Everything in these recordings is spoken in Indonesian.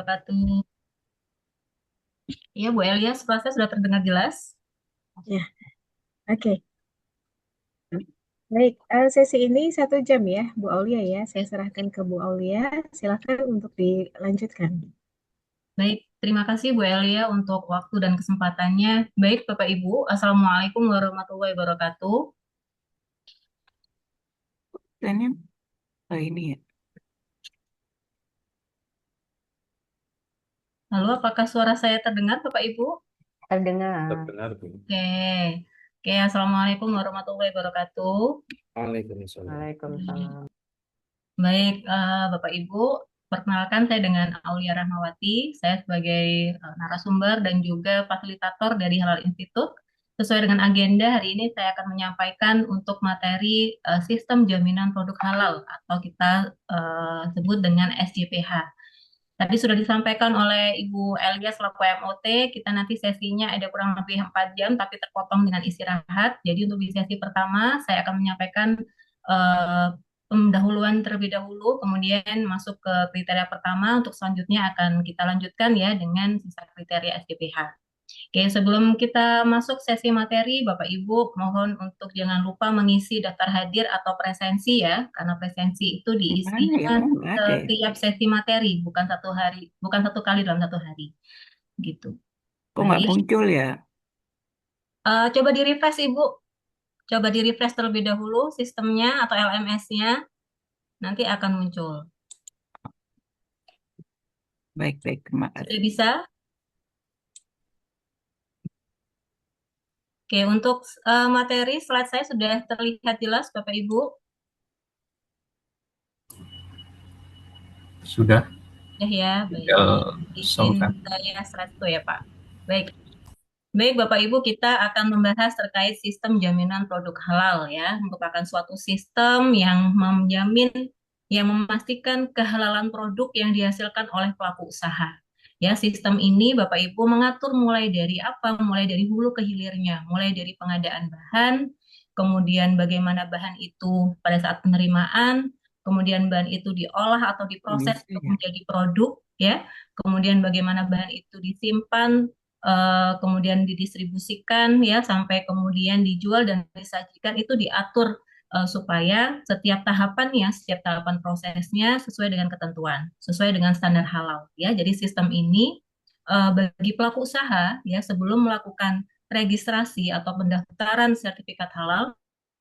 wabarakatuh. Iya, Bu Elia, suara saya sudah terdengar jelas. Ya, oke. Baik, sesi ini 1 jam ya, Bu Aulia ya. Saya serahkan ke Bu Aulia. Silakan untuk dilanjutkan. Baik, terima kasih Bu Elia untuk waktu dan kesempatannya. Baik, Bapak Ibu, Assalamualaikum warahmatullahi wabarakatuh. Ini, ini ya. Halo, apakah suara saya terdengar, Bapak Ibu? Terdengar. Terdengar, Bu. Oke, oke, Assalamualaikum warahmatullahi wabarakatuh. Waalaikumsalam. Waalaikumsalam. Baik, Bapak Ibu, perkenalkan saya dengan Aulia Rahmawati. Saya sebagai narasumber dan juga fasilitator dari Halal Institute. Sesuai dengan agenda hari ini saya akan menyampaikan untuk materi sistem jaminan produk halal atau kita sebut dengan SJPH. Tadi sudah disampaikan oleh Ibu Elia selaku MOT, kita nanti sesinya ada kurang lebih 4 jam tapi terpotong dengan istirahat. Jadi untuk di sesi pertama saya akan menyampaikan eh, pendahuluan terlebih dahulu, kemudian masuk ke kriteria pertama, untuk selanjutnya akan kita lanjutkan ya dengan sisa kriteria SDPH. Oke, sebelum kita masuk sesi materi, Bapak Ibu mohon untuk jangan lupa mengisi daftar hadir atau presensi ya, karena presensi itu Mana ya? diisinya Oh, nggak ada ya. setiap sesi materi, bukan satu hari, bukan satu kali dalam satu hari, gitu. Kok nggak Baik, muncul ya? Coba di refresh Ibu, coba di refresh terlebih dahulu sistemnya atau LMS-nya, nanti akan muncul. Baik, baik. Terima Sudah kasih. bisa? Oke, untuk materi slide saya sudah terlihat jelas, Bapak Ibu. Sudah Ya, baik. tinggal Izin songkan. saya slide itu ya, Pak. Baik. Baik, Bapak Ibu, kita akan membahas terkait sistem jaminan produk halal ya, merupakan suatu sistem yang menjamin, yang memastikan kehalalan produk yang dihasilkan oleh pelaku usaha. Ya, sistem ini Bapak Ibu mengatur mulai dari apa? Mulai dari hulu ke hilirnya, mulai dari pengadaan bahan, kemudian bagaimana bahan itu pada saat penerimaan, kemudian bahan itu diolah atau diproses Bisa untuk ya. menjadi produk, ya, kemudian bagaimana bahan itu disimpan, kemudian didistribusikan ya sampai kemudian dijual dan disajikan, itu diatur supaya setiap tahapan prosesnya sesuai dengan ketentuan, sesuai dengan standar halal ya. Jadi sistem ini bagi pelaku usaha ya, sebelum melakukan registrasi atau pendaftaran sertifikat halal,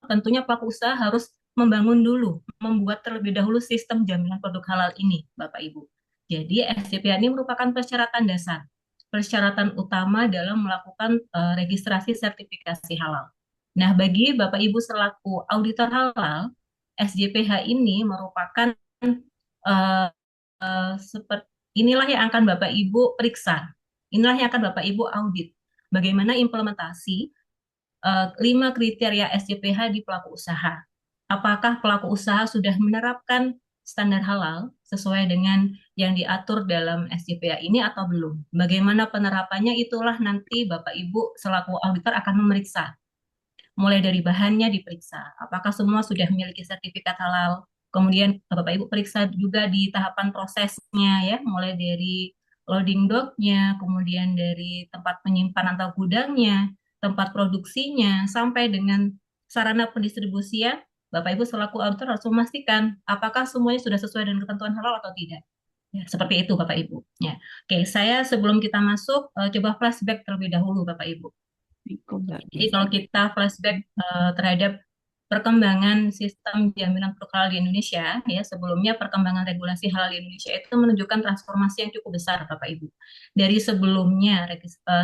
tentunya pelaku usaha harus membangun dulu, membuat terlebih dahulu sistem jaminan produk halal ini, Bapak Ibu. Jadi SJPH ini merupakan persyaratan dasar, persyaratan utama dalam melakukan registrasi sertifikasi halal. Nah, bagi Bapak Ibu selaku auditor halal, SJPH ini merupakan eh, seperti inilah yang akan Bapak Ibu periksa. Inilah yang akan Bapak Ibu audit. Bagaimana implementasi 5 kriteria SJPH di pelaku usaha. Apakah pelaku usaha sudah menerapkan standar halal sesuai dengan yang diatur dalam SJPH ini atau belum? Bagaimana penerapannya, itulah nanti Bapak Ibu selaku auditor akan memeriksa. Mulai dari bahannya diperiksa, apakah semua sudah memiliki sertifikat halal. Kemudian Bapak Ibu periksa juga di tahapan prosesnya ya, mulai dari loading docknya, kemudian dari tempat penyimpanan atau gudangnya, tempat produksinya, sampai dengan sarana pendistribusian. Bapak Ibu selaku auditor harus memastikan apakah semuanya sudah sesuai dengan ketentuan halal atau tidak. Ya, seperti itu Bapak Ibu. Ya. Oke, saya sebelum kita masuk coba flashback terlebih dahulu Bapak Ibu. Ini kok nggak Jadi bisa. kalau kita flashback terhadap perkembangan sistem jaminan produk halal di Indonesia, ya sebelumnya perkembangan regulasi halal di Indonesia itu menunjukkan transformasi yang cukup besar, Bapak Ibu. Dari sebelumnya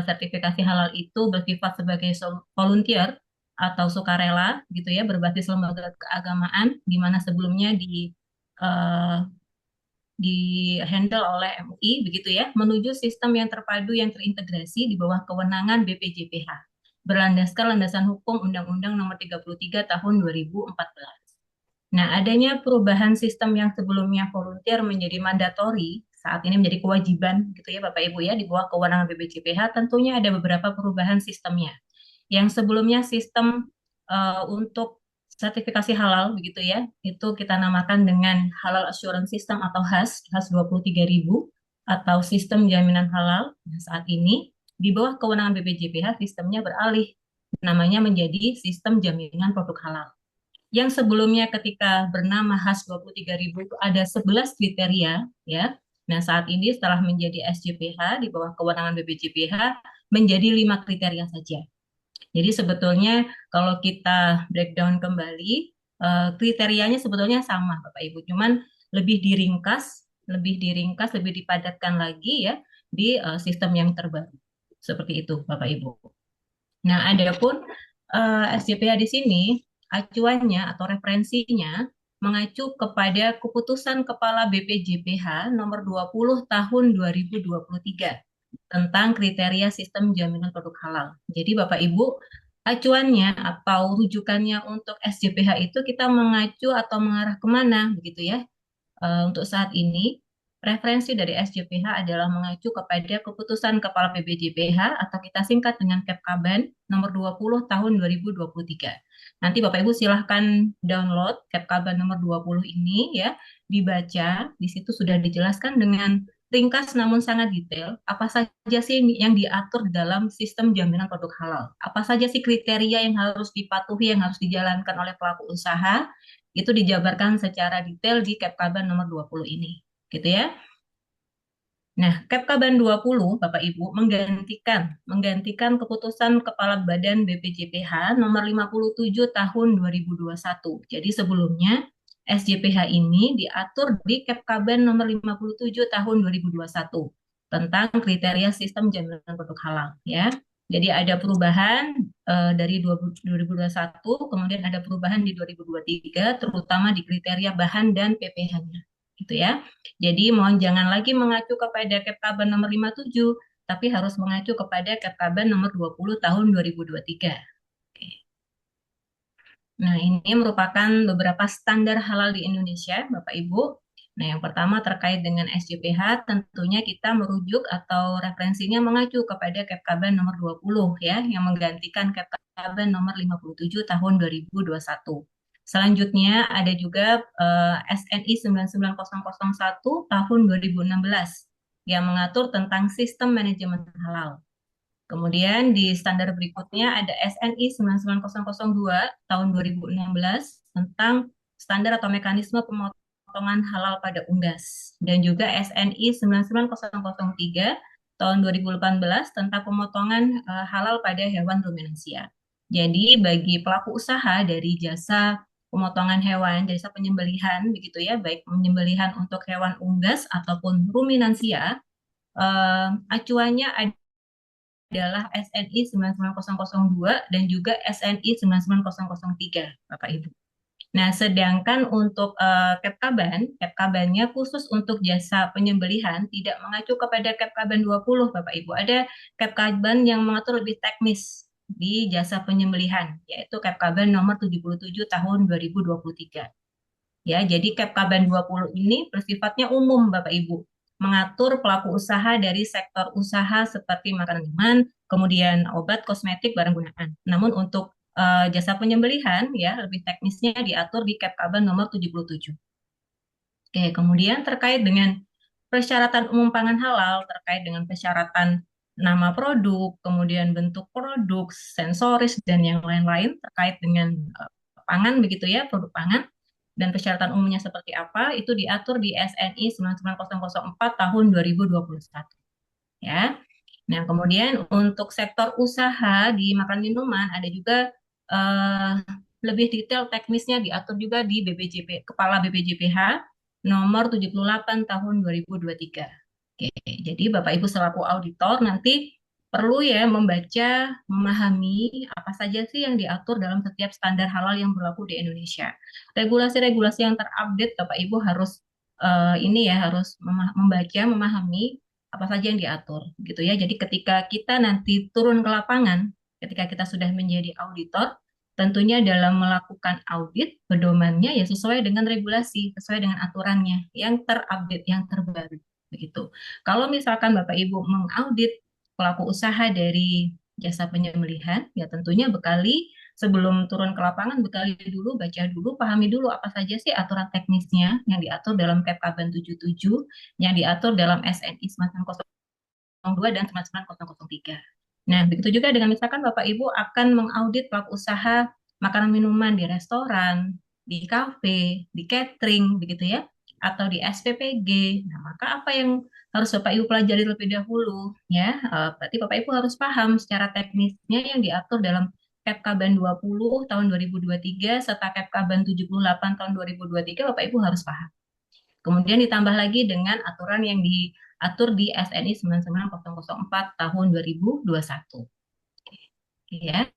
sertifikasi halal itu bersifat sebagai volunteer atau sukarela, gitu ya, berbasis lembaga keagamaan, di mana sebelumnya eh, di handle oleh MUI, begitu ya, menuju sistem yang terpadu yang terintegrasi di bawah kewenangan BPJPH, berlandaskan landasan hukum Undang-Undang Nomor 33 Tahun 2014. Nah, adanya perubahan sistem yang sebelumnya volunteer menjadi mandatori, saat ini menjadi kewajiban, gitu ya Bapak Ibu ya, di bawah kewenangan BPJPH, tentunya ada beberapa perubahan sistemnya. Yang sebelumnya sistem untuk sertifikasi halal, begitu ya, itu kita namakan dengan Halal Assurance System atau HAS, HAS 23.000, atau sistem jaminan halal. Nah, saat ini di bawah kewenangan BPJPH sistemnya beralih namanya menjadi sistem jaminan produk halal. Yang sebelumnya ketika bernama HAS 23.000 itu ada 11 kriteria ya. Nah, saat ini setelah menjadi SJPH di bawah kewenangan BPJPH menjadi 5 kriteria saja. Jadi sebetulnya kalau kita breakdown kembali, kriterianya sebetulnya sama Bapak Ibu, cuman lebih diringkas, lebih dipadatkan lagi ya di sistem yang terbaru. Seperti itu Bapak Ibu. Nah, adapun SJPH di sini acuannya atau referensinya mengacu kepada keputusan Kepala BPJPH nomor 20 tahun 2023 tentang kriteria sistem jaminan produk halal. Jadi Bapak Ibu, acuannya atau rujukannya untuk SJPH itu kita mengacu atau mengarah kemana begitu ya. Untuk saat ini, referensi dari SJPH adalah mengacu kepada keputusan Kepala BPJPH atau kita singkat dengan Kepkaban nomor 20 tahun 2023. Nanti Bapak Ibu silahkan download Kepkaban nomor 20 ini ya, dibaca. Di situ sudah dijelaskan dengan ringkas namun sangat detail apa saja sih yang diatur di dalam sistem jaminan produk halal. Apa saja sih kriteria yang harus dipatuhi, yang harus dijalankan oleh pelaku usaha, itu dijabarkan secara detail di Kepkaban nomor 20 ini, gitu ya. Nah, Kepkaban 20, Bapak Ibu, menggantikan keputusan Kepala Badan BPJPH nomor 57 tahun 2021. Jadi sebelumnya SJPH ini diatur di Kepkaban nomor 57 tahun 2021 tentang kriteria sistem jaminan produk halal ya. Jadi ada perubahan dari 2021, kemudian ada perubahan di 2023 terutama di kriteria bahan dan PPh-nya. Gitu ya. Jadi mohon jangan lagi mengacu kepada Kepkaban nomor 57, tapi harus mengacu kepada Kepkaban nomor 20 tahun 2023. Oke. Nah, ini merupakan beberapa standar halal di Indonesia, Bapak Ibu. Nah, yang pertama terkait dengan SJPH, tentunya kita merujuk atau referensinya mengacu kepada Kepkaban nomor 20 ya, yang menggantikan Kepkaban nomor 57 tahun 2021. Selanjutnya ada juga SNI 99001 tahun 2016 yang mengatur tentang sistem manajemen halal. Kemudian di standar berikutnya ada SNI 99002 tahun 2016 tentang standar atau mekanisme pemotongan halal pada unggas. Dan juga SNI 99003 tahun 2018 tentang pemotongan halal pada hewan ruminansia. Jadi bagi pelaku usaha dari jasa pemotongan hewan, jasa penyembelihan begitu ya, baik penyembelihan untuk hewan unggas ataupun ruminansia, acuannya adalah SNI 99002 dan juga SNI 99003, Bapak Ibu. Nah, sedangkan untuk Kepkabannya khusus untuk jasa penyembelihan tidak mengacu kepada Kepkaban 20, Bapak Ibu. Ada Kepkaban yang mengatur lebih teknis di jasa penyembelihan, yaitu Kepkaban nomor 77 tahun 2023. Ya, jadi Kepkaban 20 ini bersifatnya umum, Bapak Ibu, mengatur pelaku usaha dari sektor usaha seperti makanan minuman, kemudian obat, kosmetik, barang gunaan. Namun untuk jasa penyembelihan ya lebih teknisnya diatur di Kepkaban nomor 77. Oke, kemudian terkait dengan persyaratan umum pangan halal, terkait dengan persyaratan nama produk, kemudian bentuk produk, sensoris dan yang lain-lain terkait dengan pangan begitu ya, produk pangan dan persyaratan umumnya seperti apa itu diatur di SNI 99004 tahun 2021 ya. Nah, kemudian untuk sektor usaha di makan minuman ada juga lebih detail teknisnya diatur juga di Kepala BPJPH nomor 78 tahun 2023. Oke, jadi Bapak Ibu selaku auditor nanti perlu ya membaca, memahami apa saja sih yang diatur dalam setiap standar halal yang berlaku di Indonesia. Regulasi-regulasi yang terupdate Bapak Ibu harus harus membaca, memahami apa saja yang diatur gitu ya. Jadi ketika kita nanti turun ke lapangan, ketika kita sudah menjadi auditor, tentunya dalam melakukan audit pedomannya ya sesuai dengan regulasi, sesuai dengan aturannya yang terupdate, yang terbaru begitu. Kalau misalkan Bapak Ibu mengaudit pelaku usaha dari jasa penyembelihan, ya tentunya bekali sebelum turun ke lapangan, bekali dulu, baca dulu, pahami dulu apa saja sih aturan teknisnya yang diatur dalam Kepkaban 77, yang diatur dalam SNI 902 dan 99003. Nah, begitu juga dengan misalkan Bapak Ibu akan mengaudit pelaku usaha makanan minuman di restoran, di kafe, di catering, begitu ya, atau di SPPG. Nah, maka apa yang harus Bapak Ibu pelajari terlebih dahulu, ya? Berarti Bapak Ibu harus paham secara teknisnya yang diatur dalam Kepkaban 20 tahun 2023 serta Kepkaban 78 tahun 2023, Bapak Ibu harus paham. Kemudian ditambah lagi dengan aturan yang diatur di SNI 99004 tahun 2021. Ya.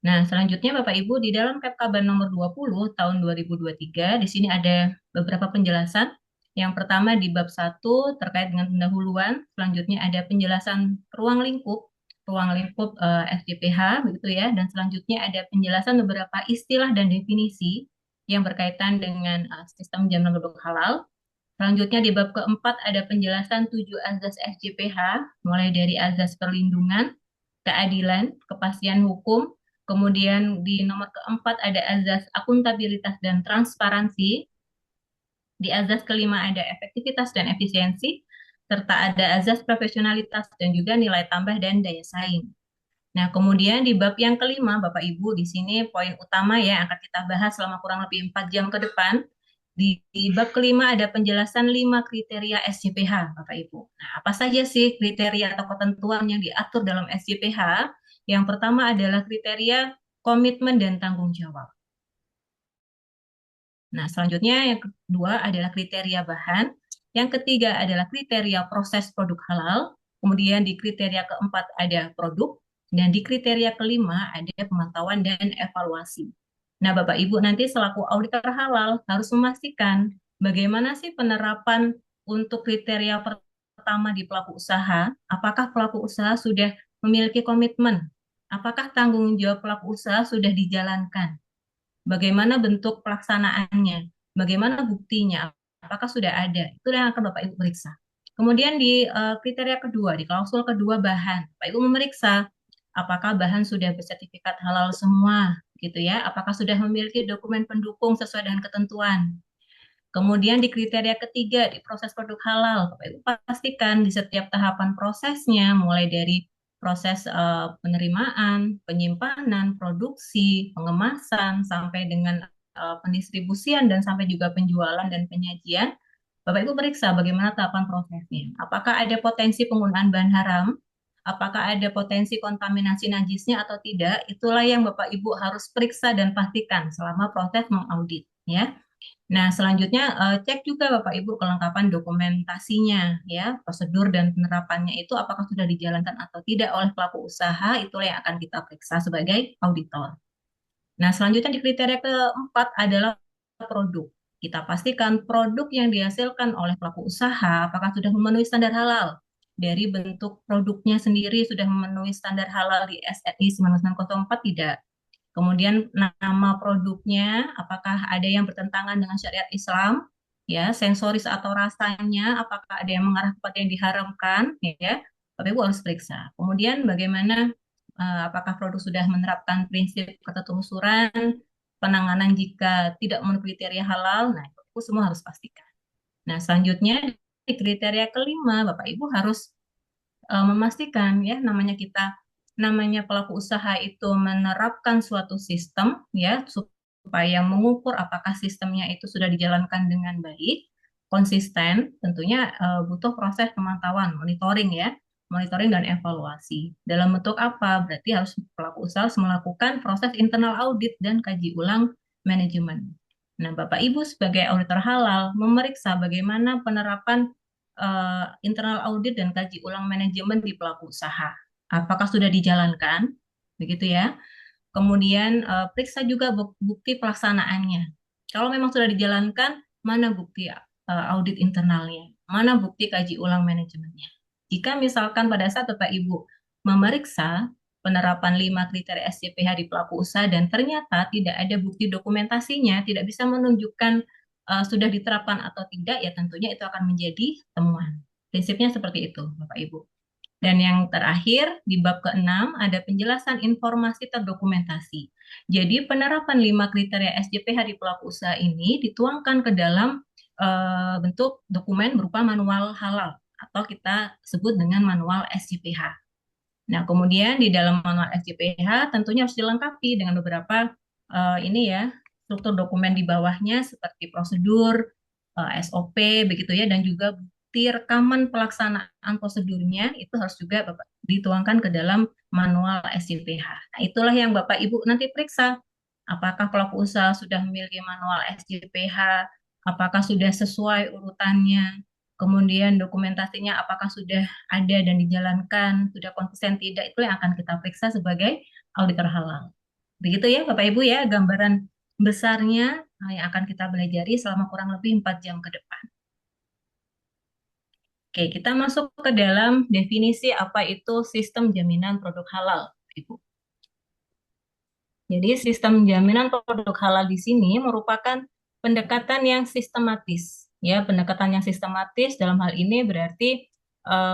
Nah, selanjutnya Bapak Ibu di dalam Kepkaban nomor 20 tahun 2023 di sini ada beberapa penjelasan. Yang pertama di bab 1 terkait dengan pendahuluan, selanjutnya ada penjelasan ruang lingkup SJPH begitu ya, dan selanjutnya ada penjelasan beberapa istilah dan definisi yang berkaitan dengan sistem jaminan produk halal. Selanjutnya di bab keempat ada penjelasan 7 azas SJPH, mulai dari azas perlindungan, keadilan, kepastian hukum. Kemudian di nomor keempat ada azas akuntabilitas dan transparansi. Di azas kelima ada efektivitas dan efisiensi, serta ada azas profesionalitas dan juga nilai tambah dan daya saing. Nah, kemudian di bab yang kelima, Bapak Ibu, di sini poin utama ya yang akan kita bahas selama kurang lebih 4 jam ke depan. Di bab kelima ada penjelasan 5 kriteria SJPH, Bapak Ibu. Nah, apa saja sih kriteria atau ketentuan yang diatur dalam SJPH? Yang pertama adalah kriteria komitmen dan tanggung jawab. Nah, selanjutnya yang kedua adalah kriteria bahan. Yang ketiga adalah kriteria proses produk halal. Kemudian di kriteria keempat ada produk. Dan di kriteria kelima ada pemantauan dan evaluasi. Nah, Bapak Ibu nanti selaku auditor halal harus memastikan bagaimana sih penerapan untuk kriteria pertama di pelaku usaha. Apakah pelaku usaha sudah memiliki komitmen? Apakah tanggung jawab pelaku usaha sudah dijalankan? Bagaimana bentuk pelaksanaannya? Bagaimana buktinya? Apakah sudah ada? Itu yang akan Bapak Ibu periksa. Kemudian di kriteria kedua, di klausul kedua bahan, Bapak Ibu memeriksa apakah bahan sudah bersertifikat halal semua, gitu ya? Apakah sudah memiliki dokumen pendukung sesuai dengan ketentuan? Kemudian di kriteria ketiga, di proses produk halal, Bapak Ibu pastikan di setiap tahapan prosesnya, mulai dari proses penerimaan, penyimpanan, produksi, pengemasan, sampai dengan pendistribusian dan sampai juga penjualan dan penyajian, Bapak Ibu periksa bagaimana tahapan prosesnya. Apakah ada potensi penggunaan bahan haram? Apakah ada potensi kontaminasi najisnya atau tidak? Itulah yang Bapak Ibu harus periksa dan pastikan selama proses mengaudit, ya. Nah, selanjutnya cek juga Bapak Ibu kelengkapan dokumentasinya ya, prosedur dan penerapannya itu apakah sudah dijalankan atau tidak oleh pelaku usaha, itulah yang akan kita periksa sebagai auditor. Nah, selanjutnya di kriteria keempat adalah produk. Kita pastikan produk yang dihasilkan oleh pelaku usaha apakah sudah memenuhi standar halal. Dari bentuk produknya sendiri sudah memenuhi standar halal di SNI 1904 tidak. Kemudian nama produknya, apakah ada yang bertentangan dengan syariat Islam, ya, sensoris atau rasanya, apakah ada yang mengarah kepada yang diharamkan, ya, Bapak Ibu harus periksa. Kemudian bagaimana, apakah produk sudah menerapkan prinsip ketertelusuran, penanganan jika tidak memenuhi kriteria halal, nah itu semua harus pastikan. Nah, selanjutnya di kriteria kelima, Bapak Ibu harus memastikan ya namanya pelaku usaha itu menerapkan suatu sistem ya supaya mengukur apakah sistemnya itu sudah dijalankan dengan baik, konsisten, tentunya butuh proses pemantauan, monitoring dan evaluasi. Dalam bentuk apa? Berarti harus pelaku usaha harus melakukan proses internal audit dan kaji ulang manajemen. Nah, Bapak Ibu sebagai auditor halal memeriksa bagaimana penerapan internal audit dan kaji ulang manajemen di pelaku usaha. Apakah sudah dijalankan? Begitu ya. Kemudian periksa juga bukti pelaksanaannya. Kalau memang sudah dijalankan, mana bukti audit internalnya? Mana bukti kaji ulang manajemennya? Jika misalkan pada saat Bapak Ibu memeriksa penerapan 5 kriteria SJPH di pelaku usaha dan ternyata tidak ada bukti dokumentasinya, tidak bisa menunjukkan sudah diterapkan atau tidak, ya tentunya itu akan menjadi temuan. Prinsipnya seperti itu, Bapak Ibu. Dan yang terakhir, di bab ke-6 ada penjelasan informasi terdokumentasi. Jadi penerapan 5 kriteria SJPH di pelaku usaha ini dituangkan ke dalam bentuk dokumen berupa manual halal atau kita sebut dengan manual SJPH. Nah, kemudian di dalam manual SJPH tentunya harus dilengkapi dengan beberapa ini ya, struktur dokumen di bawahnya seperti prosedur, SOP begitu ya, dan juga bukti rekaman pelaksanaan prosedurnya itu harus juga Bapak dituangkan ke dalam manual SJPH. Nah, itulah yang Bapak Ibu nanti periksa. Apakah pelaku usaha sudah memiliki manual SJPH, apakah sudah sesuai urutannya, kemudian dokumentasinya apakah sudah ada dan dijalankan, sudah konsisten tidak, itu yang akan kita periksa sebagai auditor halal. Begitu ya Bapak Ibu ya, gambaran besarnya yang akan kita pelajari selama kurang lebih 4 jam ke depan. Oke, kita masuk ke dalam definisi apa itu sistem jaminan produk halal, Ibu. Jadi sistem jaminan produk halal di sini merupakan pendekatan yang sistematis. Ya, pendekatan yang sistematis dalam hal ini berarti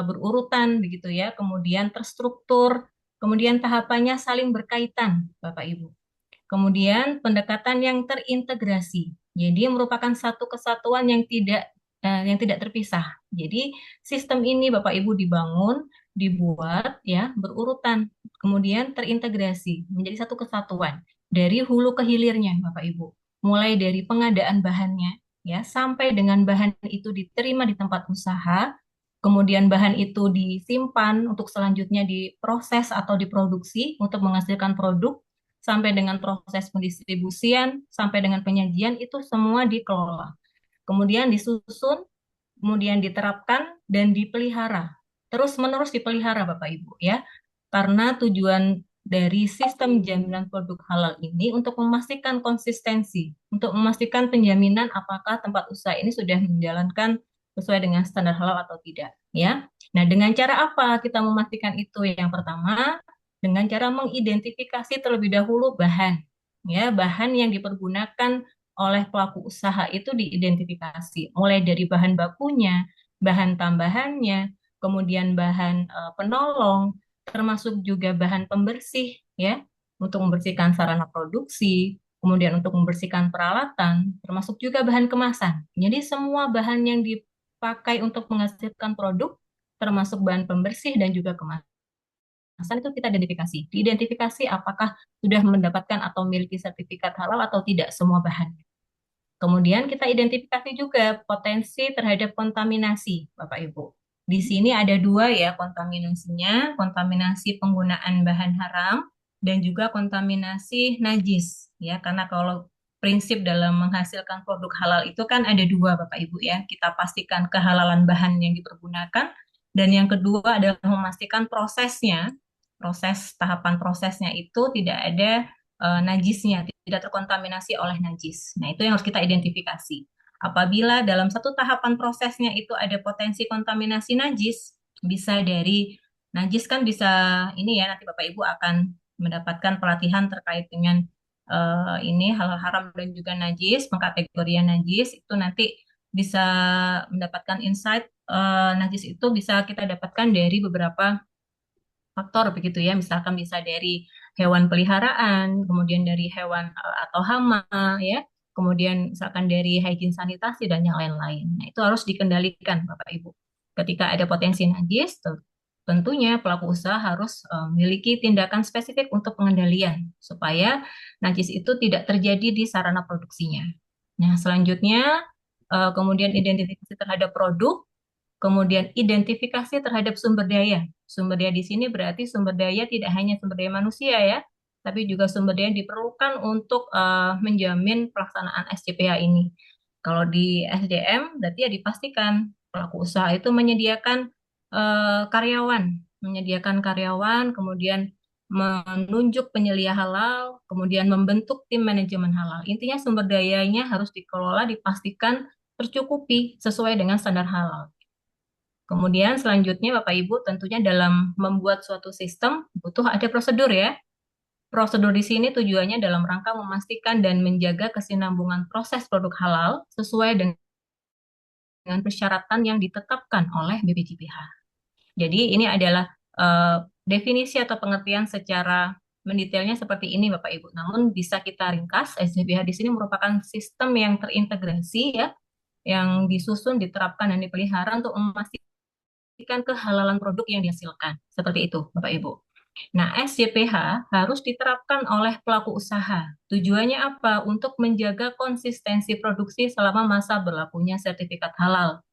berurutan begitu ya, kemudian terstruktur, kemudian tahapannya saling berkaitan, Bapak Ibu. Kemudian pendekatan yang terintegrasi. Jadi merupakan satu kesatuan yang tidak terpisah. Jadi sistem ini Bapak Ibu dibuat ya berurutan, kemudian terintegrasi menjadi satu kesatuan dari hulu ke hilirnya Bapak Ibu. Mulai dari pengadaan bahannya ya sampai dengan bahan itu diterima di tempat usaha, kemudian bahan itu disimpan untuk selanjutnya diproses atau diproduksi untuk menghasilkan produk, sampai dengan proses pendistribusian, sampai dengan penyajian, itu semua dikelola. Kemudian disusun, kemudian diterapkan, dan dipelihara. Terus-menerus dipelihara Bapak Ibu ya. Karena tujuan dari sistem jaminan produk halal ini untuk memastikan konsistensi, untuk memastikan penjaminan apakah tempat usaha ini sudah menjalankan sesuai dengan standar halal atau tidak ya. Nah, dengan cara apa kita memastikan itu? Yang pertama, dengan cara mengidentifikasi terlebih dahulu bahan. Ya, bahan yang dipergunakan oleh pelaku usaha itu diidentifikasi, mulai dari bahan bakunya, bahan tambahannya, kemudian bahan penolong, termasuk juga bahan pembersih ya, untuk membersihkan sarana produksi, kemudian untuk membersihkan peralatan, termasuk juga bahan kemasan. Jadi semua bahan yang dipakai untuk menghasilkan produk, termasuk bahan pembersih dan juga kemasan itu kita identifikasi. Diidentifikasi apakah sudah mendapatkan atau memiliki sertifikat halal atau tidak semua bahan. Kemudian kita identifikasi juga potensi terhadap kontaminasi, Bapak Ibu. Di sini ada dua ya kontaminasinya, kontaminasi penggunaan bahan haram dan juga kontaminasi najis. Ya, karena kalau prinsip dalam menghasilkan produk halal itu kan ada dua, Bapak Ibu ya. Kita pastikan kehalalan bahan yang dipergunakan, dan yang kedua adalah memastikan tahapan prosesnya itu tidak ada najisnya, tidak terkontaminasi oleh najis. Nah, itu yang harus kita identifikasi. Apabila dalam satu tahapan prosesnya itu ada potensi kontaminasi najis, bisa dari najis kan bisa ini ya, nanti Bapak Ibu akan mendapatkan pelatihan terkait dengan ini halal haram dan juga najis, pengkategorian najis itu nanti bisa mendapatkan insight najis itu bisa kita dapatkan dari beberapa faktor begitu ya, misalkan bisa dari hewan peliharaan, kemudian dari hewan atau hama ya, kemudian misalkan dari hygiene sanitasi dan yang lain-lain. Nah, itu harus dikendalikan Bapak Ibu. Ketika ada potensi najis, tentunya pelaku usaha harus memiliki tindakan spesifik untuk pengendalian supaya najis itu tidak terjadi di sarana produksinya. Nah, selanjutnya kemudian identifikasi terhadap produk, kemudian identifikasi terhadap sumber daya. Sumber daya di sini berarti sumber daya tidak hanya sumber daya manusia ya, tapi juga sumber daya yang diperlukan untuk menjamin pelaksanaan SJPH ini. Kalau di SDM berarti ya dipastikan pelaku usaha itu menyediakan karyawan, kemudian menunjuk penyelia halal, kemudian membentuk tim manajemen halal. Intinya sumber dayanya harus dikelola, dipastikan tercukupi sesuai dengan standar halal. Kemudian selanjutnya Bapak Ibu tentunya dalam membuat suatu sistem butuh ada prosedur ya. Prosedur di sini tujuannya dalam rangka memastikan dan menjaga kesinambungan proses produk halal sesuai dengan persyaratan yang ditetapkan oleh BPJPH. Jadi ini adalah definisi atau pengertian secara mendetailnya seperti ini Bapak Ibu. Namun bisa kita ringkas, SJBH di sini merupakan sistem yang terintegrasi ya, yang disusun, diterapkan, dan dipelihara untuk memastikan kehalalan produk yang dihasilkan. Seperti itu Bapak Ibu. Nah, SJPH harus diterapkan oleh pelaku usaha. Tujuannya apa? Untuk menjaga konsistensi produksi selama masa berlakunya sertifikat halal.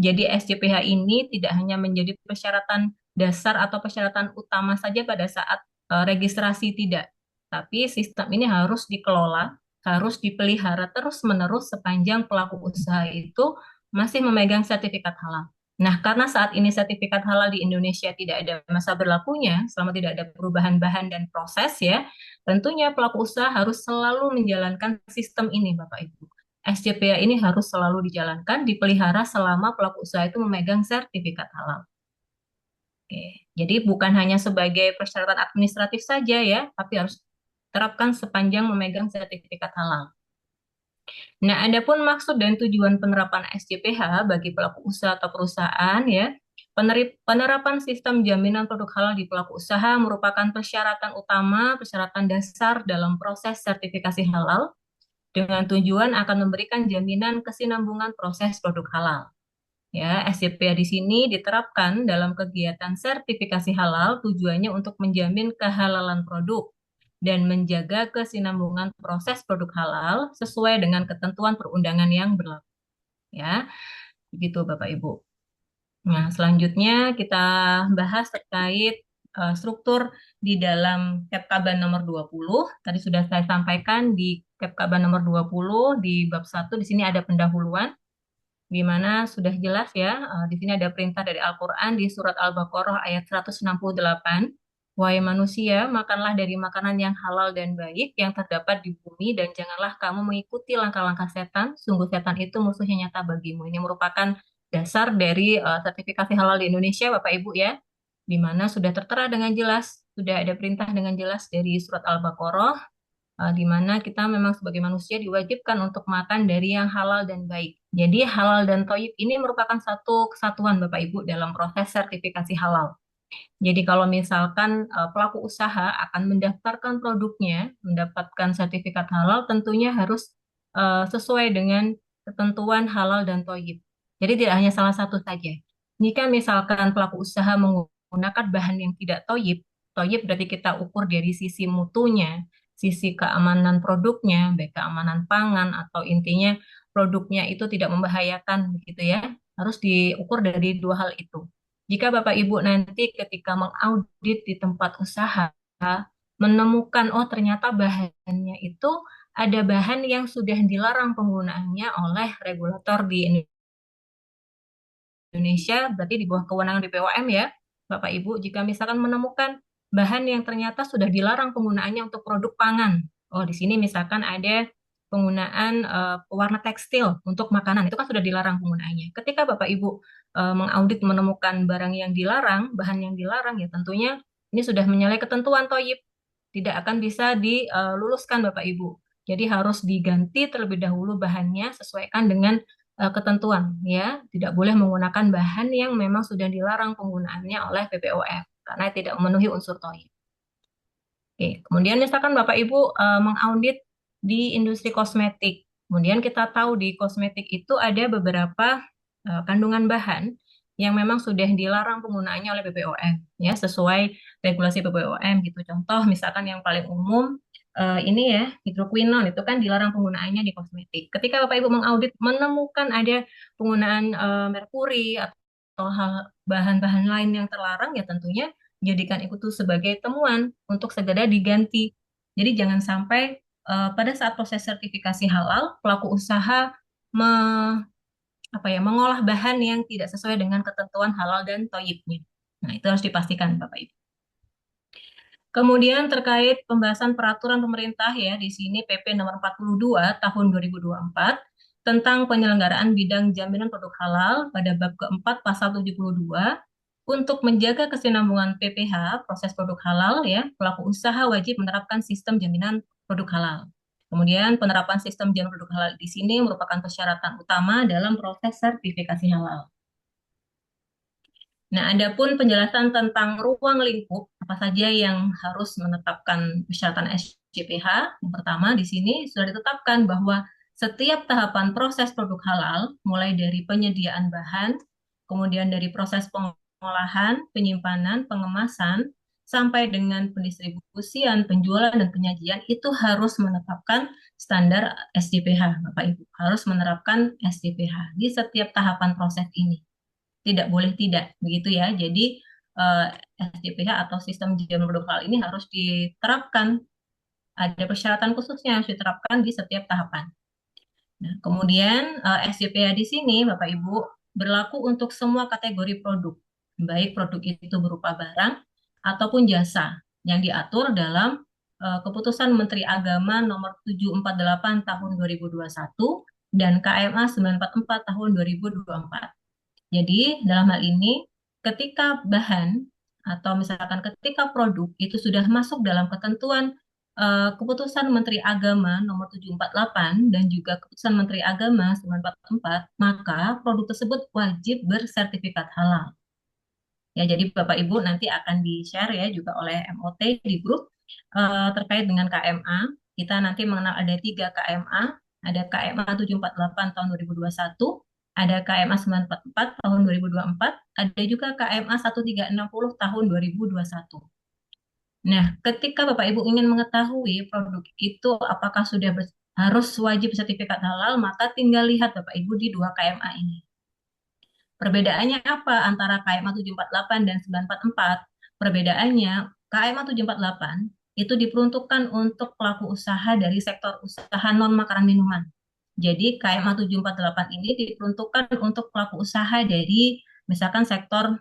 Jadi SJPH ini tidak hanya menjadi persyaratan dasar atau persyaratan utama saja pada saat registrasi, tidak. Tapi sistem ini harus dikelola, harus dipelihara terus-menerus sepanjang pelaku usaha itu masih memegang sertifikat halal. Nah, karena saat ini sertifikat halal di Indonesia tidak ada masa berlakunya, selama tidak ada perubahan bahan dan proses ya, tentunya pelaku usaha harus selalu menjalankan sistem ini, Bapak Ibu. SJPH ini harus selalu dijalankan, dipelihara selama pelaku usaha itu memegang sertifikat halal. Oke, jadi bukan hanya sebagai persyaratan administratif saja ya, tapi harus terapkan sepanjang memegang sertifikat halal. Nah, adapun maksud dan tujuan penerapan SJPH bagi pelaku usaha atau perusahaan ya, penerapan sistem jaminan produk halal di pelaku usaha merupakan persyaratan utama, persyaratan dasar dalam proses sertifikasi halal dengan tujuan akan memberikan jaminan kesinambungan proses produk halal. Ya, SJPH di sini diterapkan dalam kegiatan sertifikasi halal tujuannya untuk menjamin kehalalan produk dan menjaga kesinambungan proses produk halal sesuai dengan ketentuan perundangan yang berlaku. Ya, begitu Bapak Ibu. Nah, selanjutnya kita bahas terkait struktur di dalam Kepkaban nomor 20. Tadi sudah saya sampaikan di Kepkaban nomor 20 di bab 1 di sini ada pendahuluan di mana sudah jelas ya, di sini ada perintah dari Al-Quran di surat Al-Baqarah ayat 168. Wahai manusia, makanlah dari makanan yang halal dan baik yang terdapat di bumi dan janganlah kamu mengikuti langkah-langkah setan. Sungguh setan itu musuhnya nyata bagimu. Ini merupakan dasar dari sertifikasi halal di Indonesia, Bapak Ibu ya, di mana sudah tertera dengan jelas, sudah ada perintah dengan jelas dari surat Al-Baqarah di mana kita memang sebagai manusia diwajibkan untuk makan dari yang halal dan baik. Jadi halal dan toyib ini merupakan satu kesatuan Bapak Ibu dalam proses sertifikasi halal. Jadi kalau misalkan pelaku usaha akan mendaftarkan produknya, mendapatkan sertifikat halal, tentunya harus sesuai dengan ketentuan halal dan toyib. Jadi tidak hanya salah satu saja. Jika misalkan pelaku usaha menggunakan bahan yang tidak toyib, toyib berarti kita ukur dari sisi mutunya, sisi keamanan produknya, baik keamanan pangan atau intinya produknya itu tidak membahayakan begitu ya. Harus diukur dari dua hal itu. Jika Bapak Ibu nanti ketika mengaudit di tempat usaha menemukan oh ternyata bahannya itu ada bahan yang sudah dilarang penggunaannya oleh regulator di Indonesia, berarti di bawah kewenangan BPOM ya, Bapak Ibu, jika misalkan menemukan bahan yang ternyata sudah dilarang penggunaannya untuk produk pangan. Oh, di sini misalkan ada penggunaan pewarna tekstil untuk makanan, itu kan sudah dilarang penggunaannya. Ketika Bapak Ibu mengaudit menemukan barang yang dilarang, bahan yang dilarang, ya tentunya ini sudah menyalahi ketentuan TOYIB, tidak akan bisa diluluskan Bapak Ibu. Jadi harus diganti terlebih dahulu bahannya sesuaikan dengan ketentuan ya, tidak boleh menggunakan bahan yang memang sudah dilarang penggunaannya oleh BPOM karena tidak memenuhi unsur TOYIB. Oke, kemudian misalkan Bapak Ibu mengaudit di industri kosmetik. Kemudian kita tahu di kosmetik itu ada beberapa kandungan bahan yang memang sudah dilarang penggunaannya oleh BPOM ya, sesuai regulasi BPOM gitu. Contoh misalkan yang paling umum ini ya, hidroquinon itu kan dilarang penggunaannya di kosmetik. Ketika Bapak Ibu mengaudit menemukan ada penggunaan merkuri atau bahan-bahan lain yang terlarang, ya tentunya jadikan itu sebagai temuan untuk segera diganti. Jadi jangan sampai pada saat proses sertifikasi halal pelaku usaha mengolah bahan yang tidak sesuai dengan ketentuan halal dan toyibnya. Nah, itu harus dipastikan Bapak Ibu. Kemudian terkait pembahasan peraturan pemerintah ya, di sini PP nomor 42 tahun 2024 tentang penyelenggaraan bidang jaminan produk halal pada bab keempat pasal 72 untuk menjaga kesinambungan PPH proses produk halal ya, pelaku usaha wajib menerapkan sistem jaminan produk halal. Kemudian penerapan sistem jaminan produk halal di sini merupakan persyaratan utama dalam proses sertifikasi halal. Nah, adapun penjelasan tentang ruang lingkup, apa saja yang harus menetapkan persyaratan SJPH, yang pertama di sini sudah ditetapkan bahwa setiap tahapan proses produk halal, mulai dari penyediaan bahan, kemudian dari proses pengolahan, penyimpanan, pengemasan, sampai dengan pendistribusian, penjualan, dan penyajian, itu harus menetapkan standar SJPH, Bapak Ibu. Harus menerapkan SJPH di setiap tahapan proses ini. Tidak boleh tidak, begitu ya. Jadi eh, SJPH atau sistem jaminan produk halal ini harus diterapkan. Ada persyaratan khususnya yang harus diterapkan di setiap tahapan. Nah, kemudian SJPH di sini, Bapak Ibu, berlaku untuk semua kategori produk, baik produk itu berupa barang ataupun jasa yang diatur dalam Keputusan Menteri Agama Nomor 748 Tahun 2021 dan KMA 944 Tahun 2024. Jadi, dalam hal ini, ketika bahan atau misalkan ketika produk itu sudah masuk dalam ketentuan Keputusan Menteri Agama Nomor 748 dan juga Keputusan Menteri Agama 944, maka produk tersebut wajib bersertifikat halal. Ya, jadi Bapak Ibu nanti akan di-share ya juga oleh MOT di grup terkait dengan KMA. Kita nanti mengenal ada 3 KMA, ada KMA 748 tahun 2021, ada KMA 944 tahun 2024, ada juga KMA 1360 tahun 2021. Nah, ketika Bapak Ibu ingin mengetahui produk itu apakah sudah harus wajib sertifikat halal, maka tinggal lihat Bapak Ibu di 2 KMA ini. Perbedaannya apa antara KMA 748 dan 944? Perbedaannya, KMA 748 itu diperuntukkan untuk pelaku usaha dari sektor usaha non-makanan minuman. Jadi KMA 748 ini diperuntukkan untuk pelaku usaha dari misalkan sektor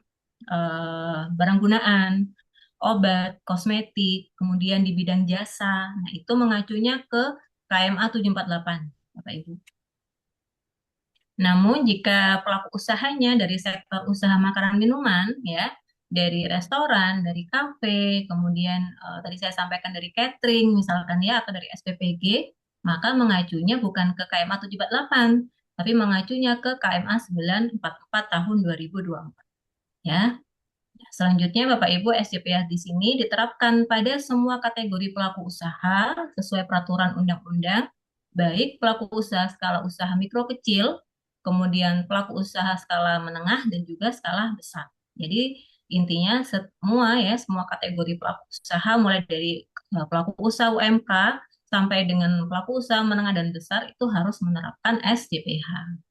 barang gunaan, obat, kosmetik, kemudian di bidang jasa. Nah, itu mengacunya ke KMA 748, Bapak Ibu. Namun jika pelaku usahanya dari sektor usaha makanan minuman, ya, dari restoran, dari kafe, kemudian tadi saya sampaikan dari catering, misalkan ya, atau dari SPPG, maka mengacunya bukan ke KMA 748, tapi mengacunya ke KMA 944 tahun 2024. Ya. Selanjutnya, Bapak Ibu, SJPH di sini diterapkan pada semua kategori pelaku usaha sesuai peraturan undang-undang, baik pelaku usaha skala usaha mikro kecil, kemudian pelaku usaha skala menengah, dan juga skala besar. Jadi, intinya semua kategori pelaku usaha, mulai dari pelaku usaha UMK sampai dengan pelaku usaha menengah dan besar, itu harus menerapkan SJPH.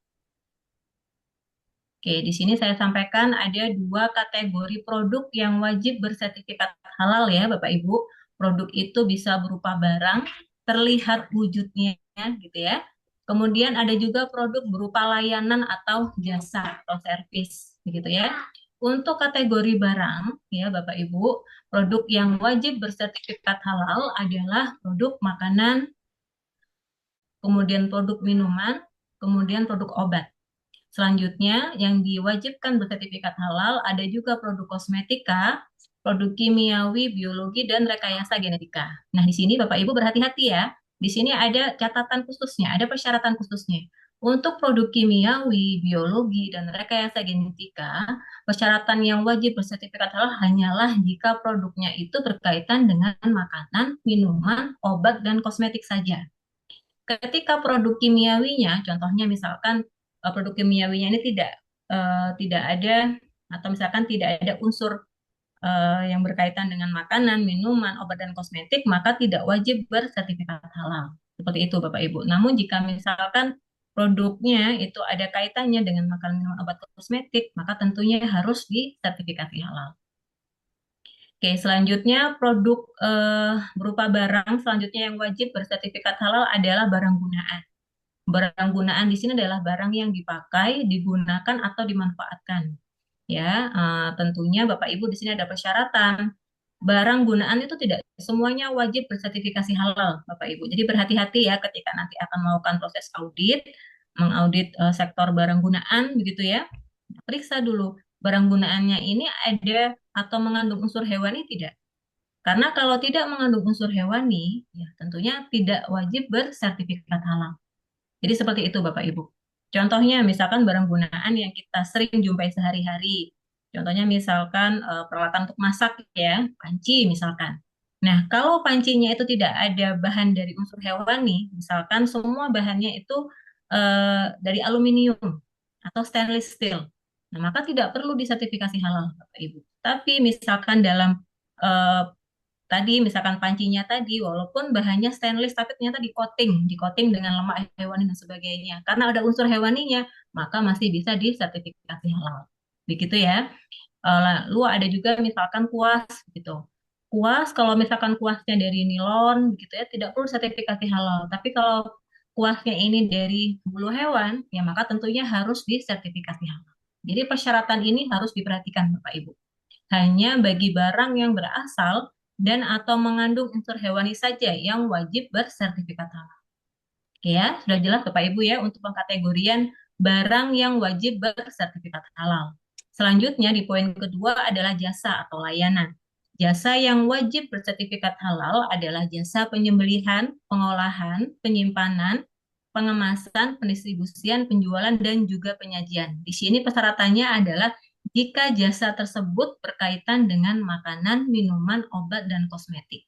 Oke, di sini saya sampaikan ada 2 kategori produk yang wajib bersertifikat halal ya, Bapak Ibu. Produk itu bisa berupa barang, terlihat wujudnya gitu ya. Kemudian ada juga produk berupa layanan atau jasa atau servis begitu ya. Untuk kategori barang ya Bapak Ibu, produk yang wajib bersertifikat halal adalah produk makanan, kemudian produk minuman, kemudian produk obat. Selanjutnya, yang diwajibkan bersertifikat halal ada juga produk kosmetika, produk kimiawi, biologi, dan rekayasa genetika. Nah, di sini Bapak Ibu berhati-hati ya. Di sini ada catatan khususnya, ada persyaratan khususnya. Untuk produk kimiawi, biologi, dan rekayasa genetika, persyaratan yang wajib bersertifikat halal hanyalah jika produknya itu berkaitan dengan makanan, minuman, obat, dan kosmetik saja. Ketika produk kimiawinya, contohnya misalkan produk kimiawinya ini tidak ada atau misalkan tidak ada unsur yang berkaitan dengan makanan, minuman, obat dan kosmetik, maka tidak wajib bersertifikat halal. Seperti itu Bapak Ibu. Namun jika misalkan produknya itu ada kaitannya dengan makanan, minuman, obat, kosmetik, maka tentunya harus disertifikasi halal. Oke, selanjutnya produk berupa barang selanjutnya yang wajib bersertifikat halal adalah barang gunaan. Barang gunaan di sini adalah barang yang dipakai, digunakan atau dimanfaatkan. Ya, tentunya Bapak Ibu di sini ada persyaratan. Barang gunaan itu tidak semuanya wajib bersertifikasi halal, Bapak Ibu. Jadi berhati-hati ya ketika nanti akan melakukan proses audit, mengaudit sektor barang gunaan begitu ya. Periksa dulu barang gunaannya ini ada atau mengandung unsur hewani tidak. Karena kalau tidak mengandung unsur hewani, ya tentunya tidak wajib bersertifikat halal. Jadi seperti itu Bapak Ibu. Contohnya misalkan barang gunaan yang kita sering jumpai sehari-hari. Contohnya misalkan peralatan untuk masak ya, panci misalkan. Nah, kalau pancinya itu tidak ada bahan dari unsur hewani, misalkan semua bahannya itu dari aluminium atau stainless steel. Nah, maka tidak perlu disertifikasi halal, Bapak Ibu. Tapi misalkan dalam eh, tadi misalkan pancinya tadi walaupun bahannya stainless tapi ternyata di coating dengan lemak hewani dan sebagainya. Karena ada unsur hewaninya, maka masih bisa disertifikasi halal. Begitu ya. Lalu ada juga misalkan kuas gitu. Kuas kalau misalkan kuasnya dari nilon gitu ya tidak perlu sertifikasi halal. Tapi kalau kuasnya ini dari bulu hewan ya maka tentunya harus disertifikasi halal. Jadi persyaratan ini harus diperhatikan Bapak Ibu. Hanya bagi barang yang berasal dan atau mengandung unsur hewani saja yang wajib bersertifikat halal. Oke ya, sudah jelas Bapak Ibu ya untuk pengkategorian barang yang wajib bersertifikat halal. Selanjutnya di poin kedua adalah jasa atau layanan. Jasa yang wajib bersertifikat halal adalah jasa penyembelihan, pengolahan, penyimpanan, pengemasan, pendistribusian, penjualan, dan juga penyajian. Di sini persyaratannya adalah jika jasa tersebut berkaitan dengan makanan, minuman, obat, dan kosmetik.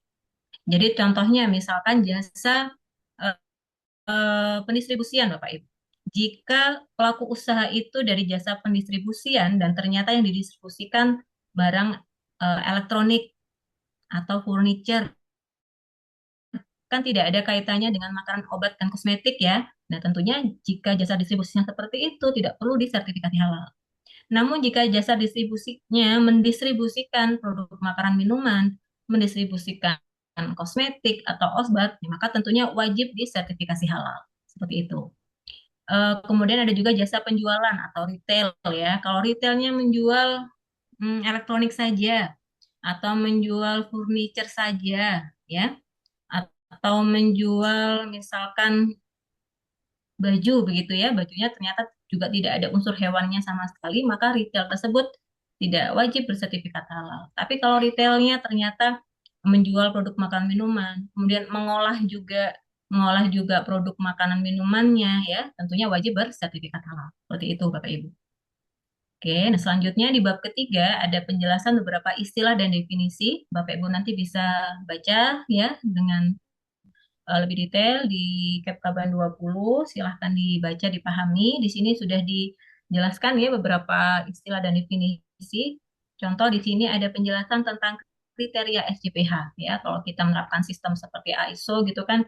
Jadi contohnya misalkan jasa eh, pendistribusian Bapak Ibu. Jika pelaku usaha itu dari jasa pendistribusian dan ternyata yang didistribusikan barang elektronik atau furniture, kan tidak ada kaitannya dengan makanan, obat, dan kosmetik ya. Nah, tentunya jika jasa distribusinya seperti itu tidak perlu disertifikasi halal. Namun jika jasa distribusinya mendistribusikan produk makanan minuman, mendistribusikan kosmetik atau obat, ya maka tentunya wajib disertifikasi halal. Seperti itu. Kemudian ada juga jasa penjualan atau retail ya. Kalau retailnya menjual elektronik saja atau menjual furniture saja ya atau menjual misalkan baju begitu ya, bajunya ternyata juga tidak ada unsur hewannya sama sekali, maka retail tersebut tidak wajib bersertifikat halal. Tapi kalau retailnya ternyata menjual produk makanan minuman, kemudian mengolah juga produk makanan minumannya ya, tentunya wajib bersertifikat halal. Seperti itu Bapak Ibu. Oke, nah selanjutnya di bab ketiga ada penjelasan beberapa istilah dan definisi. Bapak Ibu nanti bisa baca ya dengan lebih detail di Keptaban 20, silahkan dibaca, dipahami. Di sini sudah dijelaskan ya beberapa istilah dan definisi. Contoh di sini ada penjelasan tentang kriteria SJPH ya. Kalau kita menerapkan sistem seperti ISO gitu kan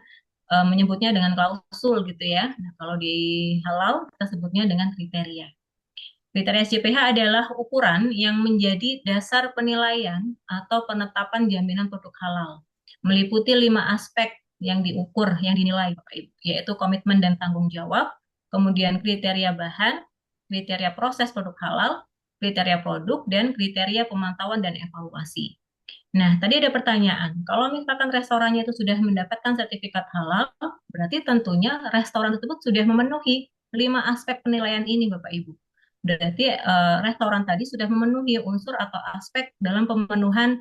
menyebutnya dengan klausul gitu ya. Nah, kalau di halal kita sebutnya dengan kriteria. Kriteria SJPH adalah ukuran yang menjadi dasar penilaian atau penetapan jaminan produk halal. Meliputi 5 aspek yang diukur, yang dinilai, Bapak Ibu, yaitu komitmen dan tanggung jawab, kemudian kriteria bahan, kriteria proses produk halal, kriteria produk, dan kriteria pemantauan dan evaluasi. Nah, tadi ada pertanyaan, kalau misalkan restorannya itu sudah mendapatkan sertifikat halal, berarti tentunya restoran tersebut sudah memenuhi 5 aspek penilaian ini, Bapak Ibu. Berarti restoran tadi sudah memenuhi unsur atau aspek dalam pemenuhan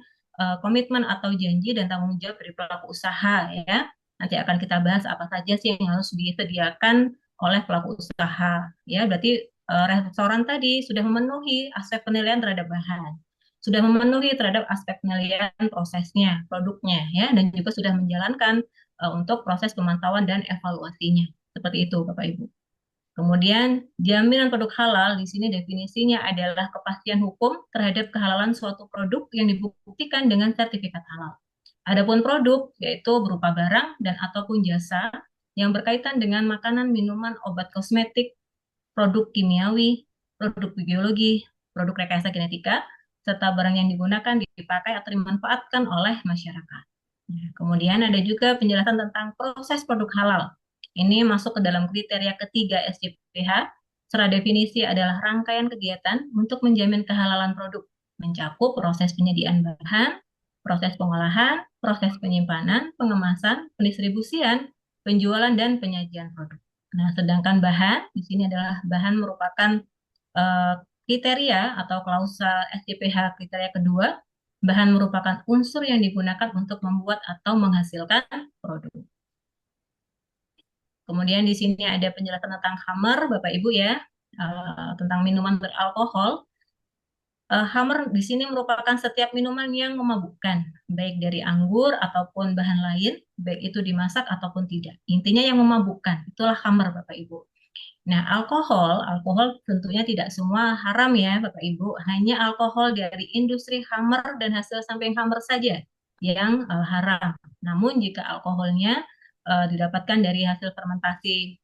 komitmen atau janji dan tanggung jawab dari pelaku usaha ya. Nanti akan kita bahas apa saja sih yang harus disediakan oleh pelaku usaha ya. Berarti restoran tadi sudah memenuhi aspek penilaian terhadap bahan, sudah memenuhi terhadap aspek penilaian prosesnya, produknya ya, dan juga sudah menjalankan untuk proses pemantauan dan evaluasinya. Seperti itu Bapak Ibu. Kemudian, jaminan produk halal di sini definisinya adalah kepastian hukum terhadap kehalalan suatu produk yang dibuktikan dengan sertifikat halal. Adapun produk, yaitu berupa barang dan ataupun jasa yang berkaitan dengan makanan, minuman, obat kosmetik, produk kimiawi, produk biologi, produk rekayasa genetika, serta barang yang digunakan, dipakai, atau dimanfaatkan oleh masyarakat. Kemudian ada juga penjelasan tentang proses produk halal. Ini masuk ke dalam kriteria ketiga SJPH. Secara definisi adalah rangkaian kegiatan untuk menjamin kehalalan produk, mencakup proses penyediaan bahan, proses pengolahan, proses penyimpanan, pengemasan, pendistribusian, penjualan, dan penyajian produk. Nah, sedangkan bahan di sini adalah bahan merupakan eh, kriteria atau klausa SJPH kriteria kedua. Bahan merupakan unsur yang digunakan untuk membuat atau menghasilkan produk. Kemudian di sini ada penjelasan tentang khamar, Bapak Ibu ya, tentang minuman beralkohol. Khamr di sini merupakan setiap minuman yang memabukkan, baik dari anggur ataupun bahan lain, baik itu dimasak ataupun tidak. Intinya yang memabukkan, itulah khamr Bapak Ibu. Nah, alkohol tentunya tidak semua haram ya Bapak Ibu, hanya alkohol dari industri khamr dan hasil samping khamr saja yang haram. Namun jika alkoholnya didapatkan dari hasil fermentasi,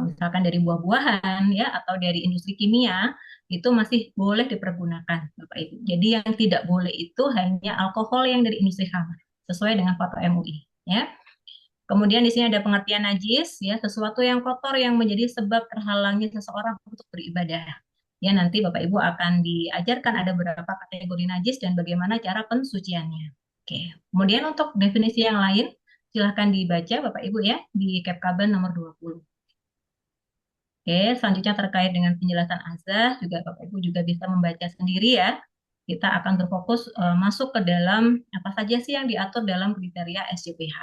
misalkan dari buah-buahan ya atau dari industri kimia, itu masih boleh dipergunakan Bapak Ibu. Jadi yang tidak boleh itu hanya alkohol yang dari industri khamr sesuai dengan fatwa MUI ya. Kemudian di sini ada pengertian najis, ya, sesuatu yang kotor yang menjadi sebab terhalangnya seseorang untuk beribadah. Ya, nanti Bapak Ibu akan diajarkan ada beberapa kategori najis dan bagaimana cara pensuciannya. Oke. Kemudian untuk definisi yang lain, silahkan dibaca Bapak Ibu ya di Kepkaben nomor 20. Oke, selanjutnya terkait dengan penjelasan azas juga Bapak Ibu juga bisa membaca sendiri ya. Kita akan berfokus masuk ke dalam apa saja sih yang diatur dalam kriteria SJPH.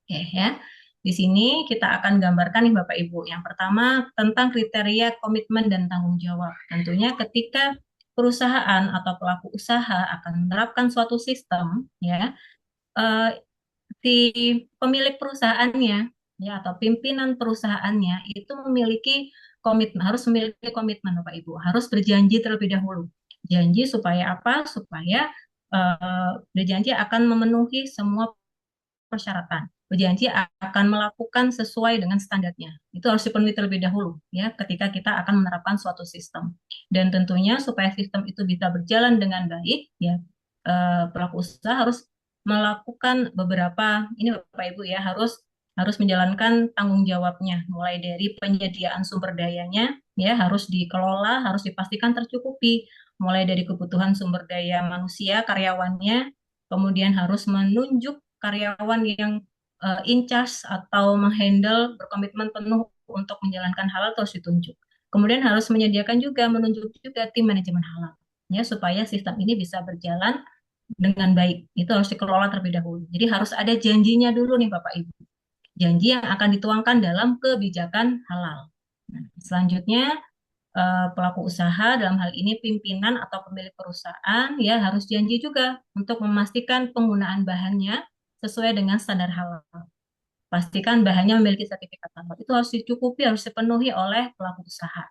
Oke ya. Di sini kita akan gambarkan nih Bapak Ibu. Yang pertama tentang kriteria komitmen dan tanggung jawab. Tentunya ketika perusahaan atau pelaku usaha akan menerapkan suatu sistem ya, eh, si pemilik perusahaannya ya atau pimpinan perusahaannya itu harus memiliki komitmen Bapak Ibu, harus berjanji terlebih dahulu. Janji supaya apa? Supaya berjanji akan memenuhi semua persyaratan. Berjanji akan melakukan sesuai dengan standarnya. Itu harus dipenuhi terlebih dahulu ya ketika kita akan menerapkan suatu sistem. Dan tentunya supaya sistem itu bisa berjalan dengan baik ya pelaku usaha harus melakukan beberapa ini Bapak Ibu ya harus menjalankan tanggung jawabnya mulai dari penyediaan sumber dayanya ya harus dikelola, harus dipastikan tercukupi mulai dari kebutuhan sumber daya manusia karyawannya, kemudian harus menunjuk karyawan yang in charge atau menghandle berkomitmen penuh untuk menjalankan halal terus ditunjuk. Kemudian harus menyediakan juga menunjuk juga tim manajemen halal ya supaya sistem ini bisa berjalan dengan baik. Itu harus dikelola terlebih dahulu. Jadi harus ada janjinya dulu nih Bapak Ibu. Janji yang akan dituangkan dalam kebijakan halal. Nah, selanjutnya pelaku usaha dalam hal ini pimpinan atau pemilik perusahaan ya harus janji juga untuk memastikan penggunaan bahannya sesuai dengan standar halal. Pastikan bahannya memiliki sertifikat halal. Itu harus dicukupi, harus dipenuhi oleh pelaku usaha.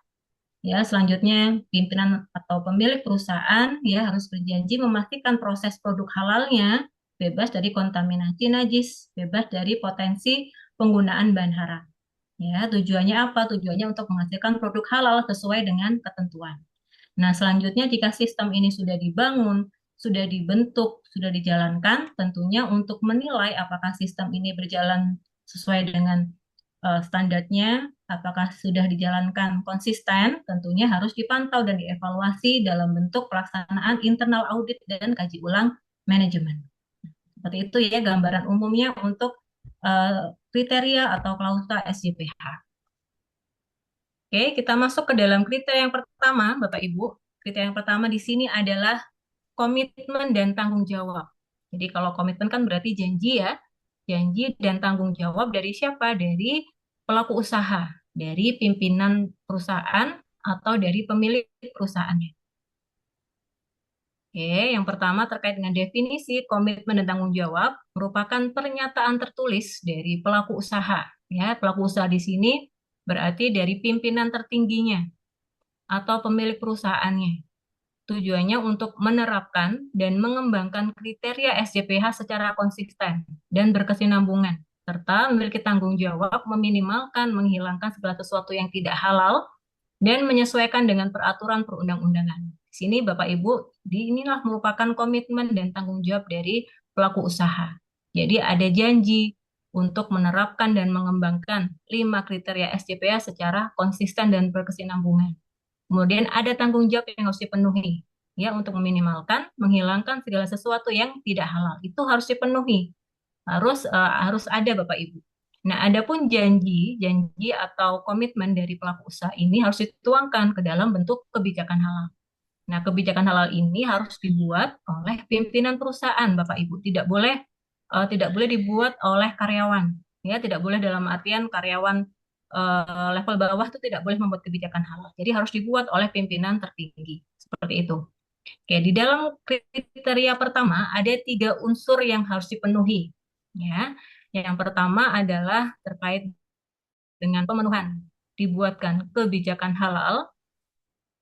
Ya, selanjutnya pimpinan atau pemilik perusahaan ya harus berjanji memastikan proses produk halalnya bebas dari kontaminasi najis, bebas dari potensi penggunaan bahan haram. Ya, tujuannya apa? Tujuannya untuk menghasilkan produk halal sesuai dengan ketentuan. Nah, selanjutnya jika sistem ini sudah dibangun, sudah dibentuk, sudah dijalankan, tentunya untuk menilai apakah sistem ini berjalan sesuai dengan standarnya, apakah sudah dijalankan konsisten, tentunya harus dipantau dan dievaluasi dalam bentuk pelaksanaan internal audit dan kaji ulang manajemen. Seperti itu ya gambaran umumnya untuk kriteria atau klausa SJPH. Oke, kita masuk ke dalam kriteria yang pertama, Bapak Ibu. Kriteria yang pertama di sini adalah komitmen dan tanggung jawab. Jadi kalau komitmen kan berarti janji ya. Janji dan tanggung jawab dari siapa? Dari pelaku usaha, dari pimpinan perusahaan atau dari pemilik perusahaannya. Oke, yang pertama terkait dengan definisi komitmen dan tanggung jawab merupakan pernyataan tertulis dari pelaku usaha. Ya, pelaku usaha di sini berarti dari pimpinan tertingginya atau pemilik perusahaannya. Tujuannya untuk menerapkan dan mengembangkan kriteria SJPH secara konsisten dan berkesinambungan, serta memiliki tanggung jawab meminimalkan, menghilangkan segala sesuatu yang tidak halal, dan menyesuaikan dengan peraturan perundang-undangan. Di sini Bapak Ibu, inilah merupakan komitmen dan tanggung jawab dari pelaku usaha. Jadi ada janji untuk menerapkan dan mengembangkan 5 kriteria SJPH secara konsisten dan berkesinambungan. Kemudian ada tanggung jawab yang harus dipenuhi ya untuk meminimalkan, menghilangkan segala sesuatu yang tidak halal. Itu harus dipenuhi. Harus ada Bapak Ibu. Nah, adapun janji atau komitmen dari pelaku usaha ini harus dituangkan ke dalam bentuk kebijakan halal. Nah, kebijakan halal ini harus dibuat oleh pimpinan perusahaan, Bapak Ibu. Tidak boleh dibuat oleh karyawan. Ya, tidak boleh dalam artian karyawan level bawah itu tidak boleh membuat kebijakan halal. Jadi harus dibuat oleh pimpinan tertinggi. Seperti itu. Oke, di dalam kriteria pertama ada 3 unsur yang harus dipenuhi. Ya, yang pertama adalah terkait dengan pemenuhan dibuatkan kebijakan halal.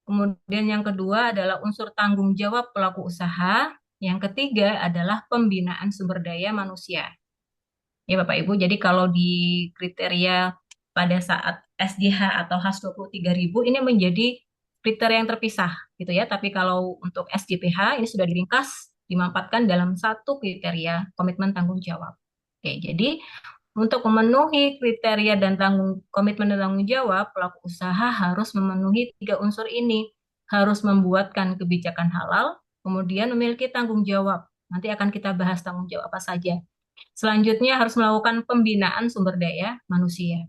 Kemudian yang kedua adalah unsur tanggung jawab pelaku usaha. Yang ketiga adalah pembinaan sumber daya manusia. Ya Bapak Ibu, jadi kalau di kriteria pada saat SJH atau H23.000 ini menjadi kriteria yang terpisah gitu ya. Tapi kalau untuk SJPH ini sudah diringkas, dimampatkan dalam satu kriteria komitmen tanggung jawab. Oke, jadi untuk memenuhi kriteria dan komitmen dan tanggung jawab, pelaku usaha harus memenuhi 3 unsur ini. Harus membuatkan kebijakan halal, kemudian memiliki tanggung jawab. Nanti akan kita bahas tanggung jawab apa saja. Selanjutnya harus melakukan pembinaan sumber daya manusia.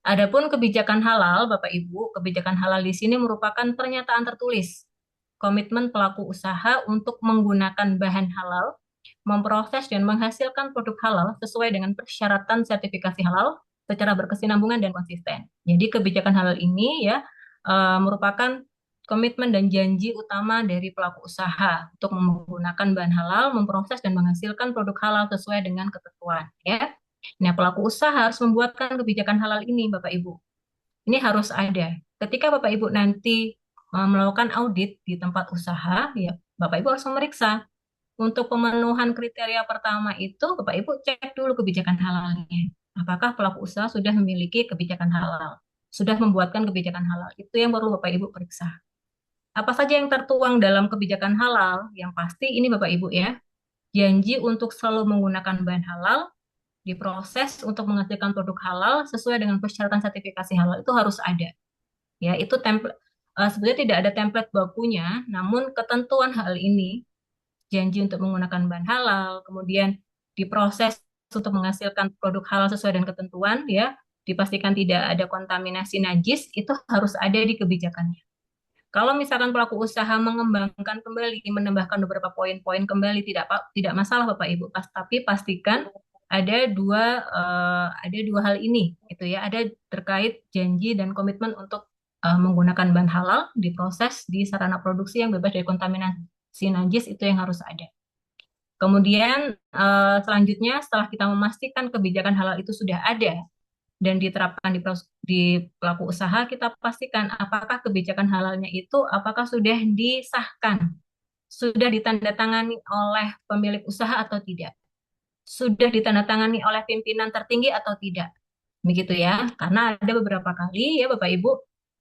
Adapun kebijakan halal, Bapak Ibu, kebijakan halal di sini merupakan pernyataan tertulis komitmen pelaku usaha untuk menggunakan bahan halal, memproses dan menghasilkan produk halal sesuai dengan persyaratan sertifikasi halal secara berkesinambungan dan konsisten. Jadi kebijakan halal ini ya merupakan komitmen dan janji utama dari pelaku usaha untuk menggunakan bahan halal, memproses dan menghasilkan produk halal sesuai dengan ketentuan ya. Nah, pelaku usaha harus membuatkan kebijakan halal ini, Bapak Ibu. Ini harus ada. Ketika Bapak Ibu nanti melakukan audit di tempat usaha, ya Bapak Ibu harus memeriksa untuk pemenuhan kriteria pertama itu, Bapak Ibu cek dulu kebijakan halalnya. Apakah pelaku usaha sudah memiliki kebijakan halal? Sudah membuatkan kebijakan halal? Itu yang perlu Bapak Ibu periksa. Apa saja yang tertuang dalam kebijakan halal? Yang pasti ini Bapak Ibu ya, janji untuk selalu menggunakan bahan halal, diproses untuk menghasilkan produk halal sesuai dengan persyaratan sertifikasi halal itu harus ada. Ya, itu template sebenarnya tidak ada template bakunya, namun ketentuan hal ini janji untuk menggunakan bahan halal, kemudian diproses untuk menghasilkan produk halal sesuai dengan ketentuan, ya, dipastikan tidak ada kontaminasi najis, itu harus ada di kebijakannya. Kalau misalkan pelaku usaha mengembangkan kembali, menambahkan beberapa poin-poin kembali, tidak masalah Bapak Ibu, tapi pastikan ada dua hal ini, gitu ya, ada terkait janji dan komitmen untuk menggunakan bahan halal, diproses di sarana produksi yang bebas dari kontaminasi najis itu yang harus ada. Kemudian selanjutnya setelah kita memastikan kebijakan halal itu sudah ada dan diterapkan di pelaku usaha, kita pastikan apakah kebijakan halalnya itu apakah sudah disahkan, sudah ditandatangani oleh pemilik usaha atau tidak, sudah ditandatangani oleh pimpinan tertinggi atau tidak. Begitu ya, karena ada beberapa kali ya Bapak Ibu,